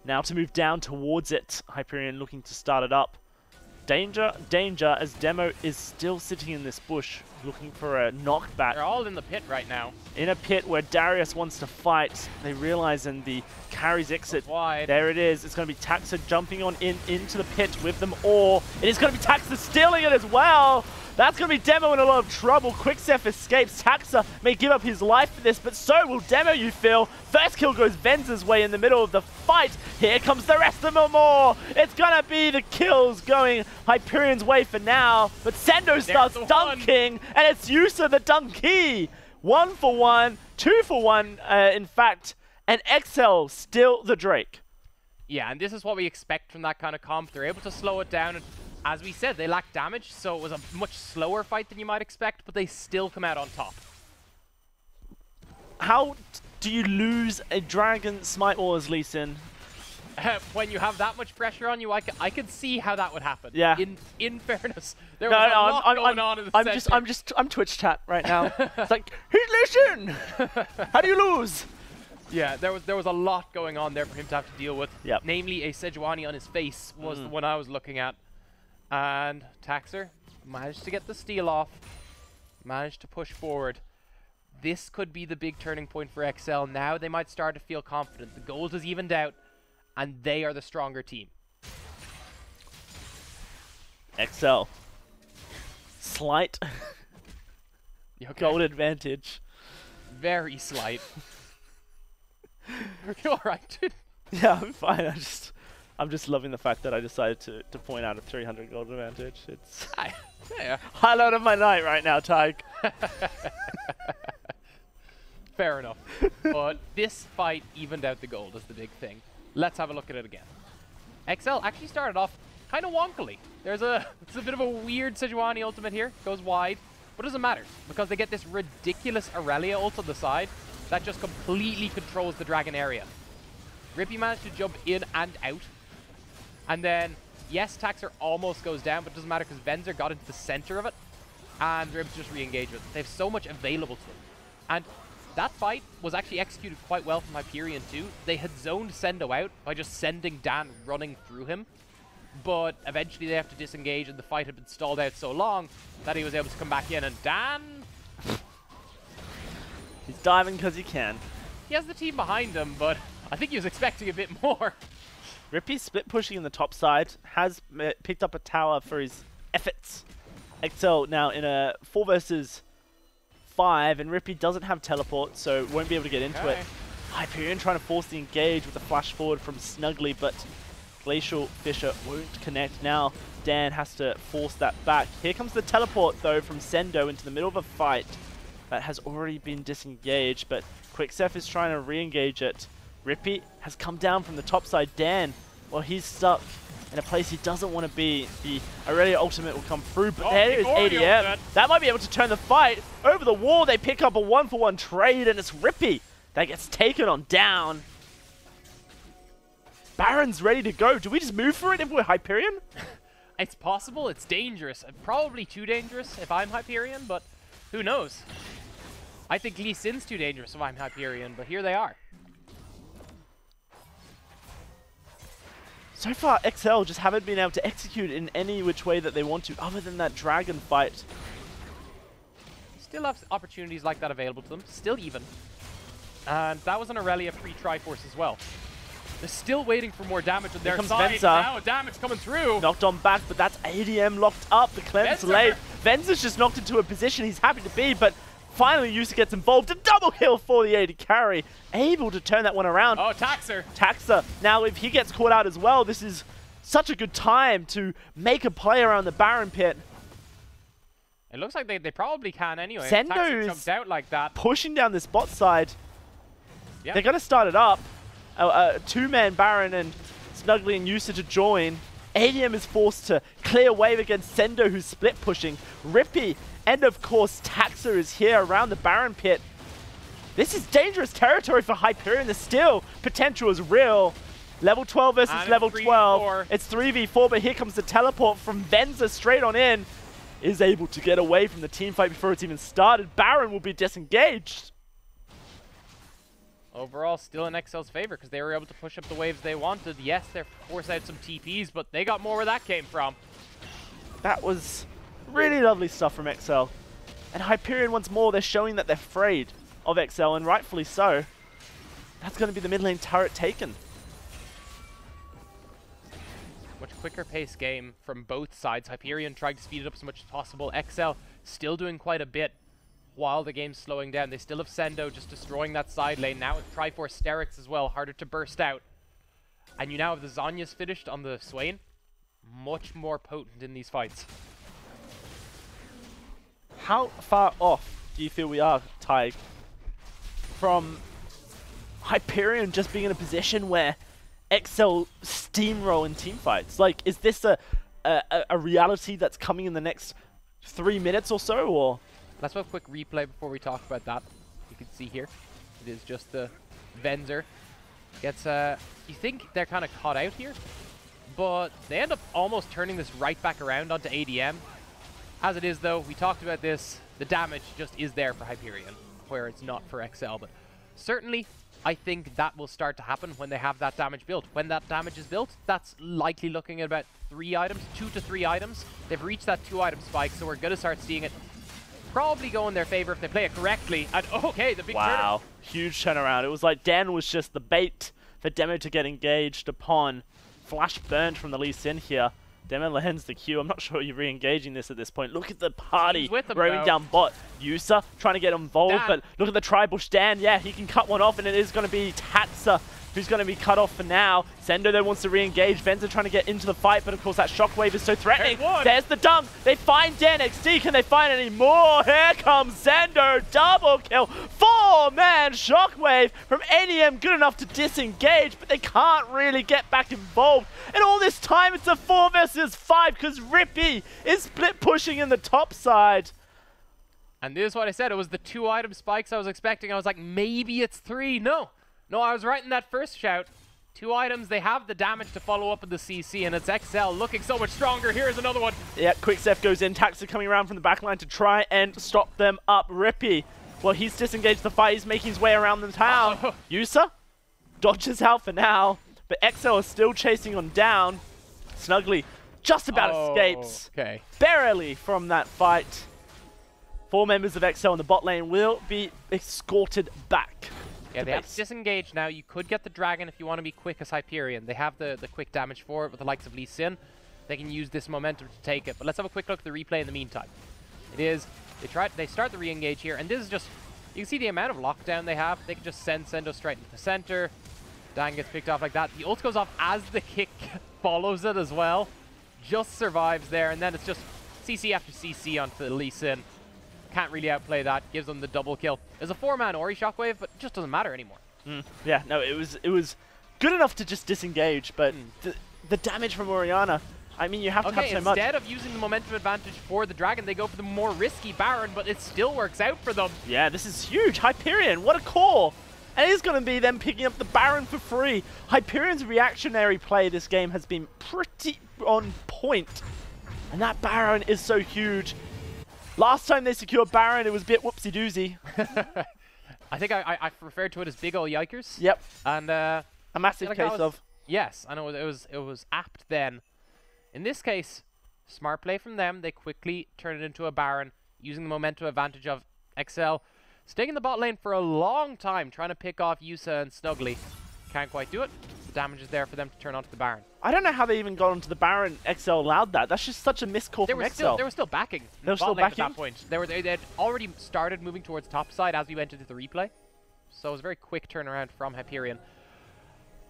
Now to move down towards it. Hyperion looking to start it up. Danger, danger, as Demo is still sitting in this bush looking for a knockback. They're all in the pit right now. In a pit where Darius wants to fight. They realize in the carries exit. Wide. There it is. It's going to be Taxa jumping on into the pit with them, or it is going to be Taxa stealing it as well. That's going to be Demo in a lot of trouble. Quickstep escapes. Taxa may give up his life for this, but so will Demo, you feel. First kill goes Venza's way in the middle of the fight. Here comes the rest of them more. It's going to be the kills going Hyperion's way for now, but Sendo starts dunking, and it's Yusa the dunkey. 1 for 1, 2 for 1, in fact, and EXCEL still the Drake. Yeah, and this is what we expect from that kind of comp. They're able to slow it down, and as we said, they lack damage, so it was a much slower fight than you might expect, but they still come out on top. How do you lose a Dragon Smite Wars, Lee Sin? When you have that much pressure on you, I could see how that would happen. Yeah. In fairness, there was a lot going on in the I'm Twitch chat right now. It's like, who's Lucian? How do you lose? Yeah, there was a lot going on there for him to have to deal with. Yep. Namely, a Sejuani on his face was the one I was looking at. And Taxer managed to get the steal off, managed to push forward. This could be the big turning point for EXCEL. Now they might start to feel confident. The gold is evened out, and they are the stronger team. EXCEL. Slight gold advantage. Very slight. You alright, dude? Yeah, I'm fine. I'm just loving the fact that I decided to point out a 300 gold advantage. It's yeah. highlight of my night right now, Tyg. Fair enough. But this fight evened out the gold is the big thing. Let's have a look at it again. EXCEL actually started off kind of wonkily. It's a bit of a weird Sejuani ultimate here. Goes wide, but it doesn't matter because they get this ridiculous Aurelia ult on the side that just completely controls the dragon area. Rippy managed to jump in and out. And then, yes, Taxer almost goes down, but it doesn't matter because Venzer got into the center of it, and they're able to just re-engage with it. They have so much available to them. And that fight was actually executed quite well from Hyperion too. They had zoned Sendo out by just sending Dan running through him, but eventually they have to disengage, and the fight had been stalled out so long that he was able to come back in, and Dan... He's diving because he can. He has the team behind him, but I think he was expecting a bit more. Rippy split pushing in the top side, has picked up a tower for his efforts. EXCEL now in a 4 versus 5, and Rippy doesn't have teleport, so won't be able to get into it. Hyperion trying to force the engage with a flash forward from Snuggly, but Glacial Fisher won't connect. Now Dan has to force that back. Here comes the teleport though from Sendo into the middle of a fight that has already been disengaged, but Quicksef is trying to re-engage it. Rippy has come down from the top side. Dan, well, he's stuck in a place he doesn't want to be. The Aurelia ultimate will come through, but there is ADM. That might be able to turn the fight. Over the wall, they pick up a 1-for-1 trade, and it's Rippy that gets taken on down. Baron's ready to go. Do we just move for it if we're Hyperion? It's possible. It's dangerous. Probably too dangerous if I'm Hyperion, but who knows? I think Lee Sin's too dangerous if I'm Hyperion, but here they are. So far, EXCEL just haven't been able to execute in any which way that they want to, other than that dragon fight. Still have opportunities like that available to them. Still even. And that was an Aurelia pre-Triforce as well. They're still waiting for more damage on their side. Venza. Now damage coming through. Knocked on back, but that's ADM locked up. The cleanse late. Venza's just knocked into a position he's happy to be, but finally Yusa gets involved. A double kill for the AD carry. Able to turn that one around. Oh, Taxer. Taxer. Now, if he gets caught out as well, this is such a good time to make a play around the Baron pit. It looks like they probably can anyway. Sendo's jumped out like that. Pushing down this bot side. Yep. They're going to start it up. A two-man Baron and Snuggly and Yusa to join. ADM is forced to clear wave against Sendo, who's split pushing. Rippy, and of course Taxer is here around the Baron pit. This is dangerous territory for Hyperion. The still potential is real. Level 12 versus level 12. It's 3v4, but here comes the teleport from Venza straight on in. Is able to get away from the team fight before it's even started. Baron will be disengaged. Overall, still in EXCEL's favor because they were able to push up the waves they wanted. Yes, they're forced out some TPs, but they got more where that came from. That was really lovely stuff from EXCEL. And Hyperion, once more, they're showing that they're afraid of EXCEL, and rightfully so. That's going to be the mid lane turret taken. Much quicker pace game from both sides. Hyperion trying to speed it up as much as possible. EXCEL still doing quite a bit while the game's slowing down. They still have Sendo just destroying that side lane. Now with Triforce Sterix as well, harder to burst out. And you now have the Zhonya's finished on the Swain. Much more potent in these fights. How far off do you feel we are, Ty, from Hyperion just being in a position where EXCEL steamroll in team fights? Like, is this a reality that's coming in the next 3 minutes or so, or? Let's have a quick replay before we talk about that. You can see here, it is just the Venzer. Gets, you think they're kind of caught out here, but they end up almost turning this right back around onto ADM. As it is though, we talked about this, the damage just is there for Hyperion, where it's not for EXCEL, but certainly I think that will start to happen when they have that damage built. When that damage is built, that's likely looking at about 3 items, 2 to 3 items. They've reached that 2-item spike, so we're going to start seeing it probably go in their favor if they play it correctly. And okay, the big wow, huge turnaround. It was like Dan was just the bait for Demo to get engaged upon. Flash burnt from the Lee Sin here. Demo lands the Q. I'm not sure you're re-engaging this at this point. Look at the party roaming down bot. Yusa trying to get involved, but look at the Tri-Bush Dan. Yeah, he can cut one off, and it is going to be Taxa who's going to be cut off for now. Sendo though wants to re-engage. Venza trying to get into the fight, but of course that shockwave is so threatening. There's the dunk. They find Dan XD. Can they find any more? Here comes Sendo. Double kill. 4-man shockwave from ADM. Good enough to disengage, but they can't really get back involved. And all this time it's a 4 versus 5 because Rippy is split pushing in the top side. And this is what I said. It was the 2-item spikes I was expecting. I was like, maybe it's 3. No, I was right in that first shout. 2 items, they have the damage to follow up with the CC, and it's EXCEL looking so much stronger. Here's another one. Yeah, Quicksef goes in. Taxa coming around from the backline to try and stop them up. Rippy, well, he's disengaged the fight. He's making his way around the town. Yusa dodges out for now, but EXCEL is still chasing on down. Snuggly just about escapes. Okay. Barely from that fight. 4 members of EXCEL in the bot lane will be escorted back. Yeah, they have to disengage now. You could get the dragon if you want to be quick as Hyperion. They have the quick damage for it with the likes of Lee Sin. they can use this momentum to take it. But let's have a quick look at the replay in the meantime. It is, they start the re-engage here, and this is just, you can see the amount of lockdown they have. They can just send Sendo straight into the center. Dan gets picked off like that. The ult goes off as the kick follows it as well. Just survives there, and then it's just CC after CC onto the Lee Sin. Can't really outplay that. Gives them the double kill. There's a 4-man Ori shockwave, but it just doesn't matter anymore. Yeah, no, it was good enough to just disengage, but the damage from Orianna, I mean, you have to have so much. Instead of using the momentum advantage for the Dragon, they go for the more risky Baron, but it still works out for them. Yeah, this is huge. Hyperion, what a core. And it is going to be them picking up the Baron for free. Hyperion's reactionary play this game has been pretty on point. And that Baron is so huge. Last time they secured Baron, it was a bit whoopsie-doozy. I think I referred to it as big ol' yikers. Yep. And a massive case of. Yes, I know it was apt then. In this case, smart play from them. They quickly turn it into a Baron, using the momentum advantage of EXCEL. Staying in the bot lane for a long time, trying to pick off Yusa and Snuggly. Can't quite do it. The damage is there for them to turn onto the Baron. I don't know how they even got onto the Baron. EXCEL allowed that. That's just such a missed call from EXCEL. They were still backing. They were still backing? At that point. They had already started moving towards top side as we went into the replay. So it was a very quick turnaround from Hyperion.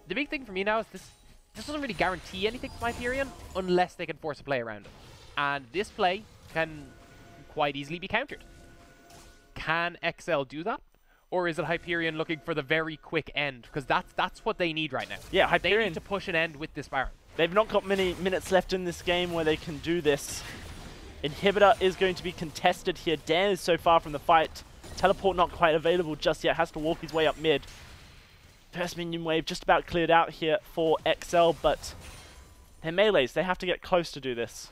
The big thing for me now is this doesn't really guarantee anything from Hyperion unless they can force a play around it. And this play can quite easily be countered. Can EXCEL do that? Or is it Hyperion looking for the very quick end? Because that's what they need right now. Yeah, Hyperion. They need to push an end with this Baron. They've not got many minutes left in this game where they can do this. Inhibitor is going to be contested here. Dan is so far from the fight. Teleport not quite available just yet. Has to walk his way up mid. First minion wave just about cleared out here for EXCEL, but they're melees. They have to get close to do this.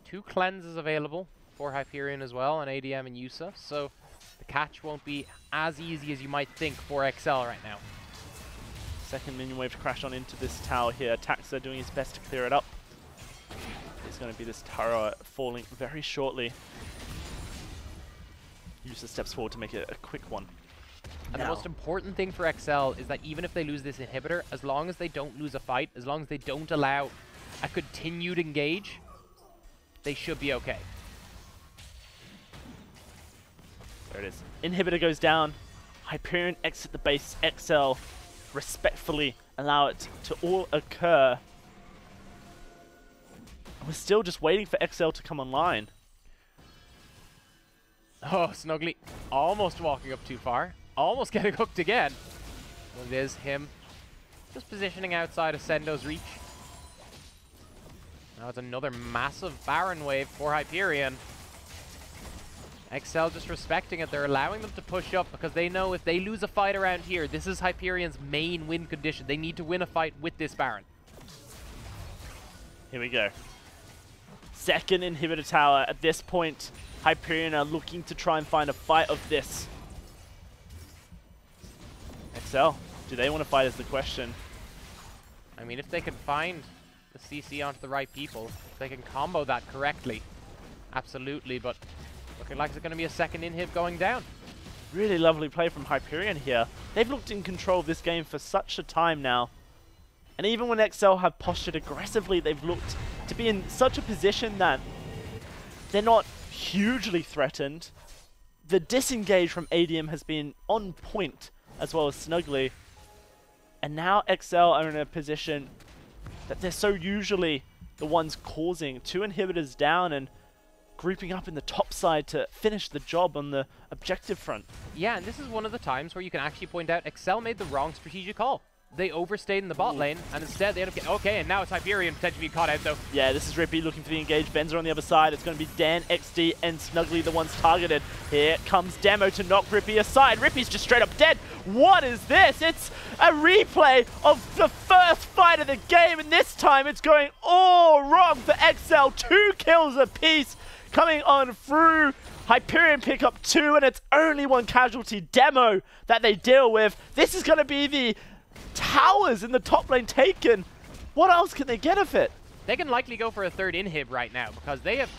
2 cleanses available for Hyperion as well, on ADM and Yusa, so the catch won't be as easy as you might think for EXCEL right now. Second minion wave to crash on into this tower here. Taxa doing his best to clear it up. It's going to be this turret falling very shortly. Yusa steps forward to make it a quick one. And the most important thing for EXCEL is that even if they lose this inhibitor, as long as they don't lose a fight, as long as they don't allow a continued engage, they should be okay. There it is. Inhibitor goes down. Hyperion exit the base. EXCEL respectfully allow it to all occur. We're still just waiting for EXCEL to come online. Oh, Snuggly almost walking up too far. Almost getting hooked again. Well, it is him just positioning outside of Sendo's reach. Now it's another massive Baron wave for Hyperion. EXCEL just respecting it. They're allowing them to push up because they know if they lose a fight around here, this is Hyperion's main win condition. They need to win a fight with this Baron. Here we go. Second inhibitor tower. At this point, Hyperion are looking to try and find a fight of this. EXCEL, do they want to fight is the question. I mean, if they can find the CC onto the right people, if they can combo that correctly, absolutely, but looking like it's going to be a second inhib going down. Really lovely play from Hyperion here. They've looked in control of this game for such a time now. And even when EXCEL have postured aggressively, they've looked to be in such a position that they're not hugely threatened. The disengage from ADM has been on point, as well as Snuggly. And now EXCEL are in a position that they're so usually the ones causing. 2 inhibitors down and grouping up in the top side to finish the job on the objective front. Yeah, and this is one of the times where you can actually point out EXCEL made the wrong strategic call. They overstayed in the bot lane, and instead they end up getting... Okay, and now it's Hyperion potentially being caught out, though. Yeah, this is Rippy looking for the engage. Benzer on the other side. It's going to be Dan, XD, and Snuggly the ones targeted. Here comes Demo to knock Rippy aside. Rippy's just straight up dead. What is this? It's a replay of the first fight of the game, and this time it's going all wrong for EXCEL. 2 kills apiece coming on through. Hyperion pick up 2, and it's only 1 casualty, Demo, that they deal with. This is going to be the towers in the top lane taken. What else can they get of it? They can likely go for a 3rd inhib right now because they have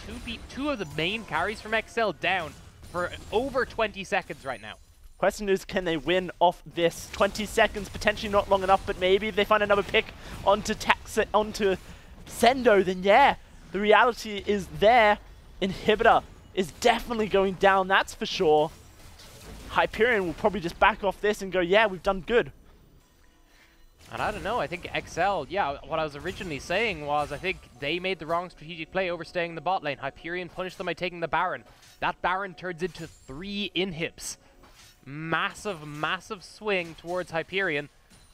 2 of the main carries from EXCEL down for over 20 seconds right now. Question is, can they win off this? 20 seconds, potentially not long enough, but maybe if they find another pick onto Sendo, then yeah, the reality is there. Inhibitor is definitely going down, that's for sure. Hyperion will probably just back off this and go, yeah, we've done good. And I don't know, I think EXCEL, yeah, what I was originally saying was I think they made the wrong strategic play overstaying the bot lane. Hyperion punished them by taking the Baron. That Baron turns into 3 inhibs. Massive, massive swing towards Hyperion.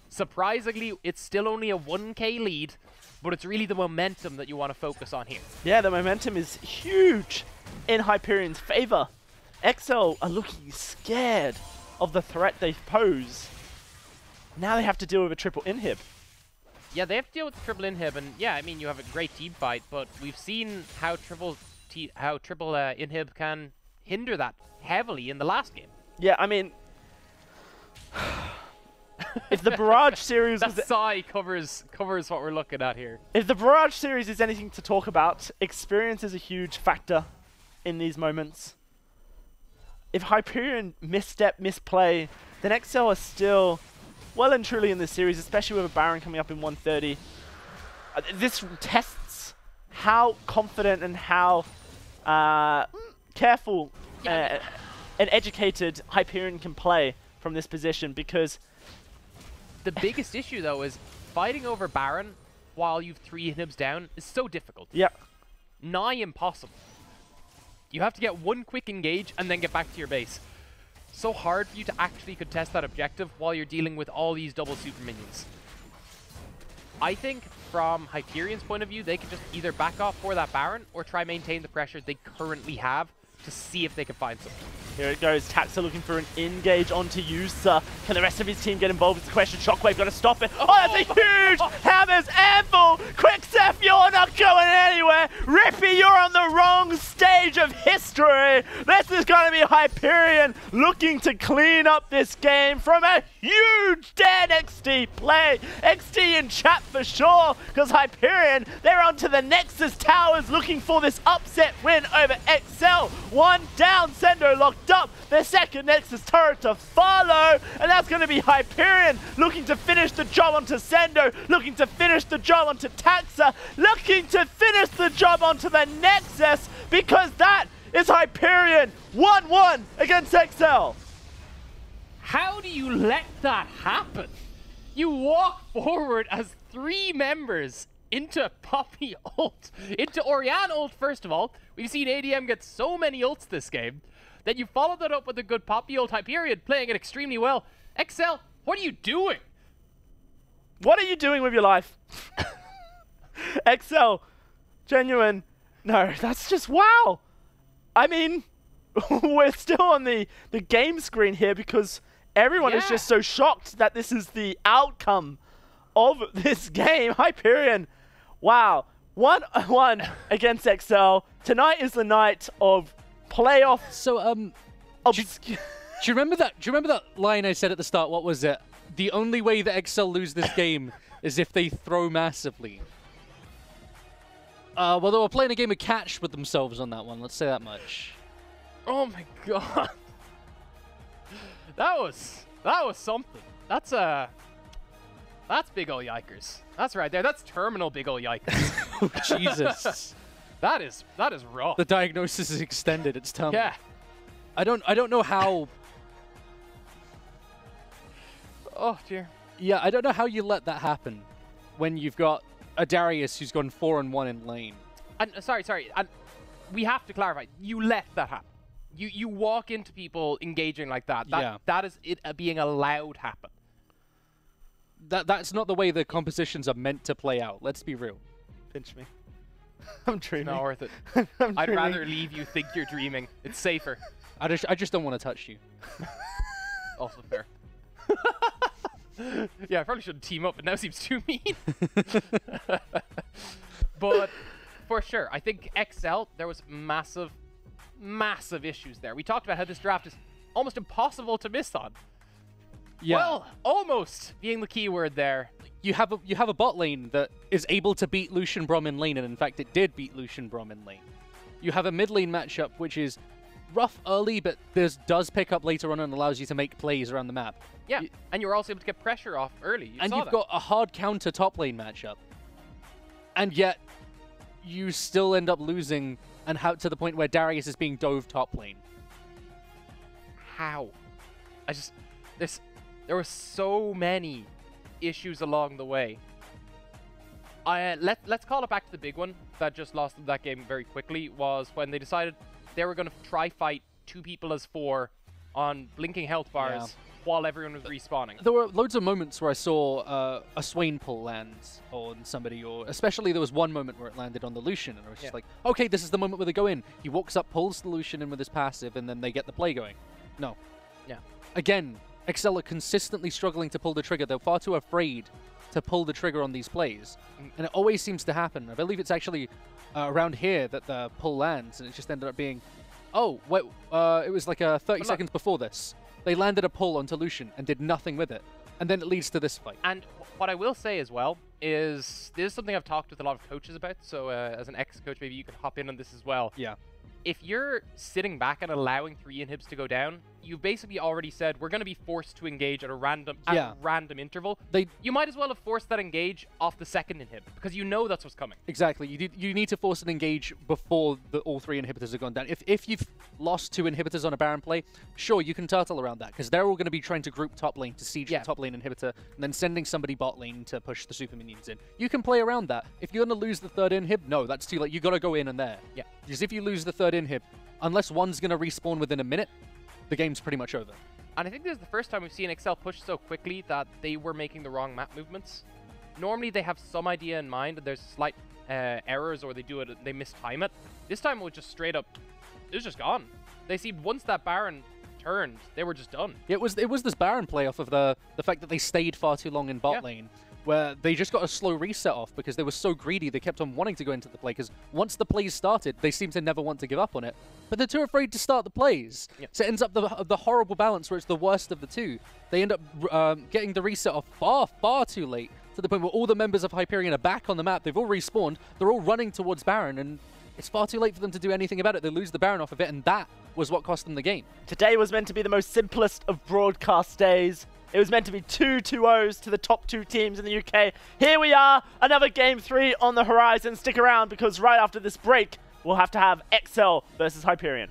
Surprisingly, it's still only a 1k lead, but it's really the momentum that you want to focus on here. Yeah, the momentum is huge in Hyperion's favor. EXCEL are looking scared of the threat they pose. Now they have to deal with a triple inhib. Yeah, they have to deal with the triple inhib, and yeah, I mean, you have a great team fight, but we've seen how triple inhib can hinder that heavily in the last game. Yeah, I mean, if the Barrage series that sigh covers what we're looking at here. If the Barrage series is anything to talk about, experience is a huge factor in these moments. If Hyperion misstep, misplay, then EXCEL are still well and truly in this series, especially with a Baron coming up in 130. This tests how confident and how careful and educated Hyperion can play from this position, because the biggest issue though is fighting over Baron while you've 3 inhibs down is so difficult. Yeah. Nigh impossible. You have to get 1 quick engage and then get back to your base. So hard for you to actually contest that objective while you're dealing with all these double super minions. I think from Hyperion's point of view, they can just either back off for that Baron or try maintain the pressure they currently have to see if they can find something. Here it goes. Taxa looking for an engage onto Yusa. Can the rest of his team get involved? It's the question. Shockwave got to stop it. Oh, that's a huge Hammers Anvil. Quicksef, you're not going anywhere. Rippy, you're on the wrong stage of history. This is going to be Hyperion looking to clean up this game from a huge dead XD play. XD in chat for sure, because Hyperion, they're onto the Nexus Towers looking for this upset win over EXCEL. 1 down, Sendo locked up. Their second Nexus turret to follow, and that's going to be Hyperion looking to finish the job onto Sendo, looking to finish the job onto Taxa, looking to finish the job onto the Nexus, because that is Hyperion 1-1 against EXCEL. How do you let that happen? You walk forward as 3 members into Poppy ult, into Orianna ult first of all. We've seen ADM get so many ults this game. Then you followed that up with a good Poppy ult. Hyperion playing it extremely well. EXCEL, what are you doing? What are you doing with your life? EXCEL, genuine. No, that's just wow. I mean, we're still on the game screen here because everyone is just so shocked that this is the outcome of this game. Hyperion, wow. 1-1 against EXCEL. Tonight is the night of playoff. So, do you remember that? Do you remember that line I said at the start? What was it? The only way that EXCEL lose this game is if they throw massively. Well, they were playing a game of catch with themselves on that one. Let's say that much. Oh my god, that was something. That's big ol' yikers. That's right there. That's terminal big ol' yikers. Oh, Jesus. That is rough. The diagnosis is extended. It's terminal. Yeah. I don't know how. Oh dear. Yeah, I don't know how you let that happen when you've got a Darius who's gone 4-1 in lane. And sorry. And we have to clarify. You let that happen. You walk into people engaging like that. That is it being allowed happen. That's not the way the compositions are meant to play out. Let's be real. Pinch me. I'm dreaming. Not worth it. I'd rather leave you think you're dreaming. It's safer. I just don't want to touch you. Also fair. Yeah, I probably shouldn't team up, but now seems too mean. But for sure, I think EXCEL, there was massive issues there. We talked about how this draft is almost impossible to miss on. Yeah. Well, almost being the key word there. You have a bot lane that is able to beat Lucian Brom in lane, and in fact it did beat Lucian Brom in lane. You have a mid lane matchup which is rough early, but does pick up later on and allows you to make plays around the map. Yeah, and you're also able to get pressure off early. You've got a hard counter top lane matchup. And yet, you still end up losing and how to the point where Darius is being dove top lane. How? There were so many issues along the way. Let's call it back to the big one that just lost that game very quickly, was when they decided they were going to try fight 2 people as 4 on blinking health bars while everyone was respawning. There were loads of moments where I saw a Swain pull land on somebody, or especially there was one moment where it landed on the Lucian, and I was just like, okay, this is the moment where they go in. He walks up, pulls the Lucian in with his passive, and then they get the play going. No. Yeah. Again, EXCEL are consistently struggling to pull the trigger. They're far too afraid to pull the trigger on these plays. And it always seems to happen. I believe it's actually around here that the pull lands, and it just ended up being, oh, wait, it was like 30 seconds before this. They landed a pull onto Lucian and did nothing with it. And then it leads to this fight. And what I will say as well is, this is something I've talked with a lot of coaches about, so as an ex-coach, maybe you can hop in on this as well. Yeah. If you're sitting back and allowing 3 inhibs to go down, you've basically already said we're going to be forced to engage at a random interval. You might as well have forced that engage off the second inhib, because you know that's what's coming. Exactly. You need to force an engage before all 3 inhibitors have gone down. If you've lost 2 inhibitors on a Baron play, sure, you can turtle around that, because they're all going to be trying to group top lane to siege the top lane inhibitor, and then sending somebody bot lane to push the super minions in. You can play around that. If you're going to lose the 3rd inhib, no, that's too late. You got to go in and there. Yeah. Because if you lose the 3rd inhib, unless one's going to respawn within a minute, the game's pretty much over. And I think this is the first time we've seen EXCEL push so quickly that they were making the wrong map movements. Normally they have some idea in mind, and there's slight errors, or they mistime it. This time it was just straight up, it was just gone. They see once that Baron turned, they were just done. It was this Baron play off of the fact that they stayed far too long in bot lane, where they just got a slow reset off because they were so greedy. They kept on wanting to go into the play, because once the plays started, they seemed to never want to give up on it. But they're too afraid to start the plays. Yep. So it ends up the horrible balance where it's the worst of the two. They end up getting the reset off far too late, to the point where all the members of Hyperion are back on the map. They've all respawned. They're all running towards Baron, and it's far too late for them to do anything about it. They lose the Baron off of it, and that was what cost them the game. Today was meant to be the most simplest of broadcast days. It was meant to be 2 2-0s to the top 2 teams in the UK. Here we are, another Game 3 on the horizon. Stick around, because right after this break, we'll have to have EXCEL versus Hyperion.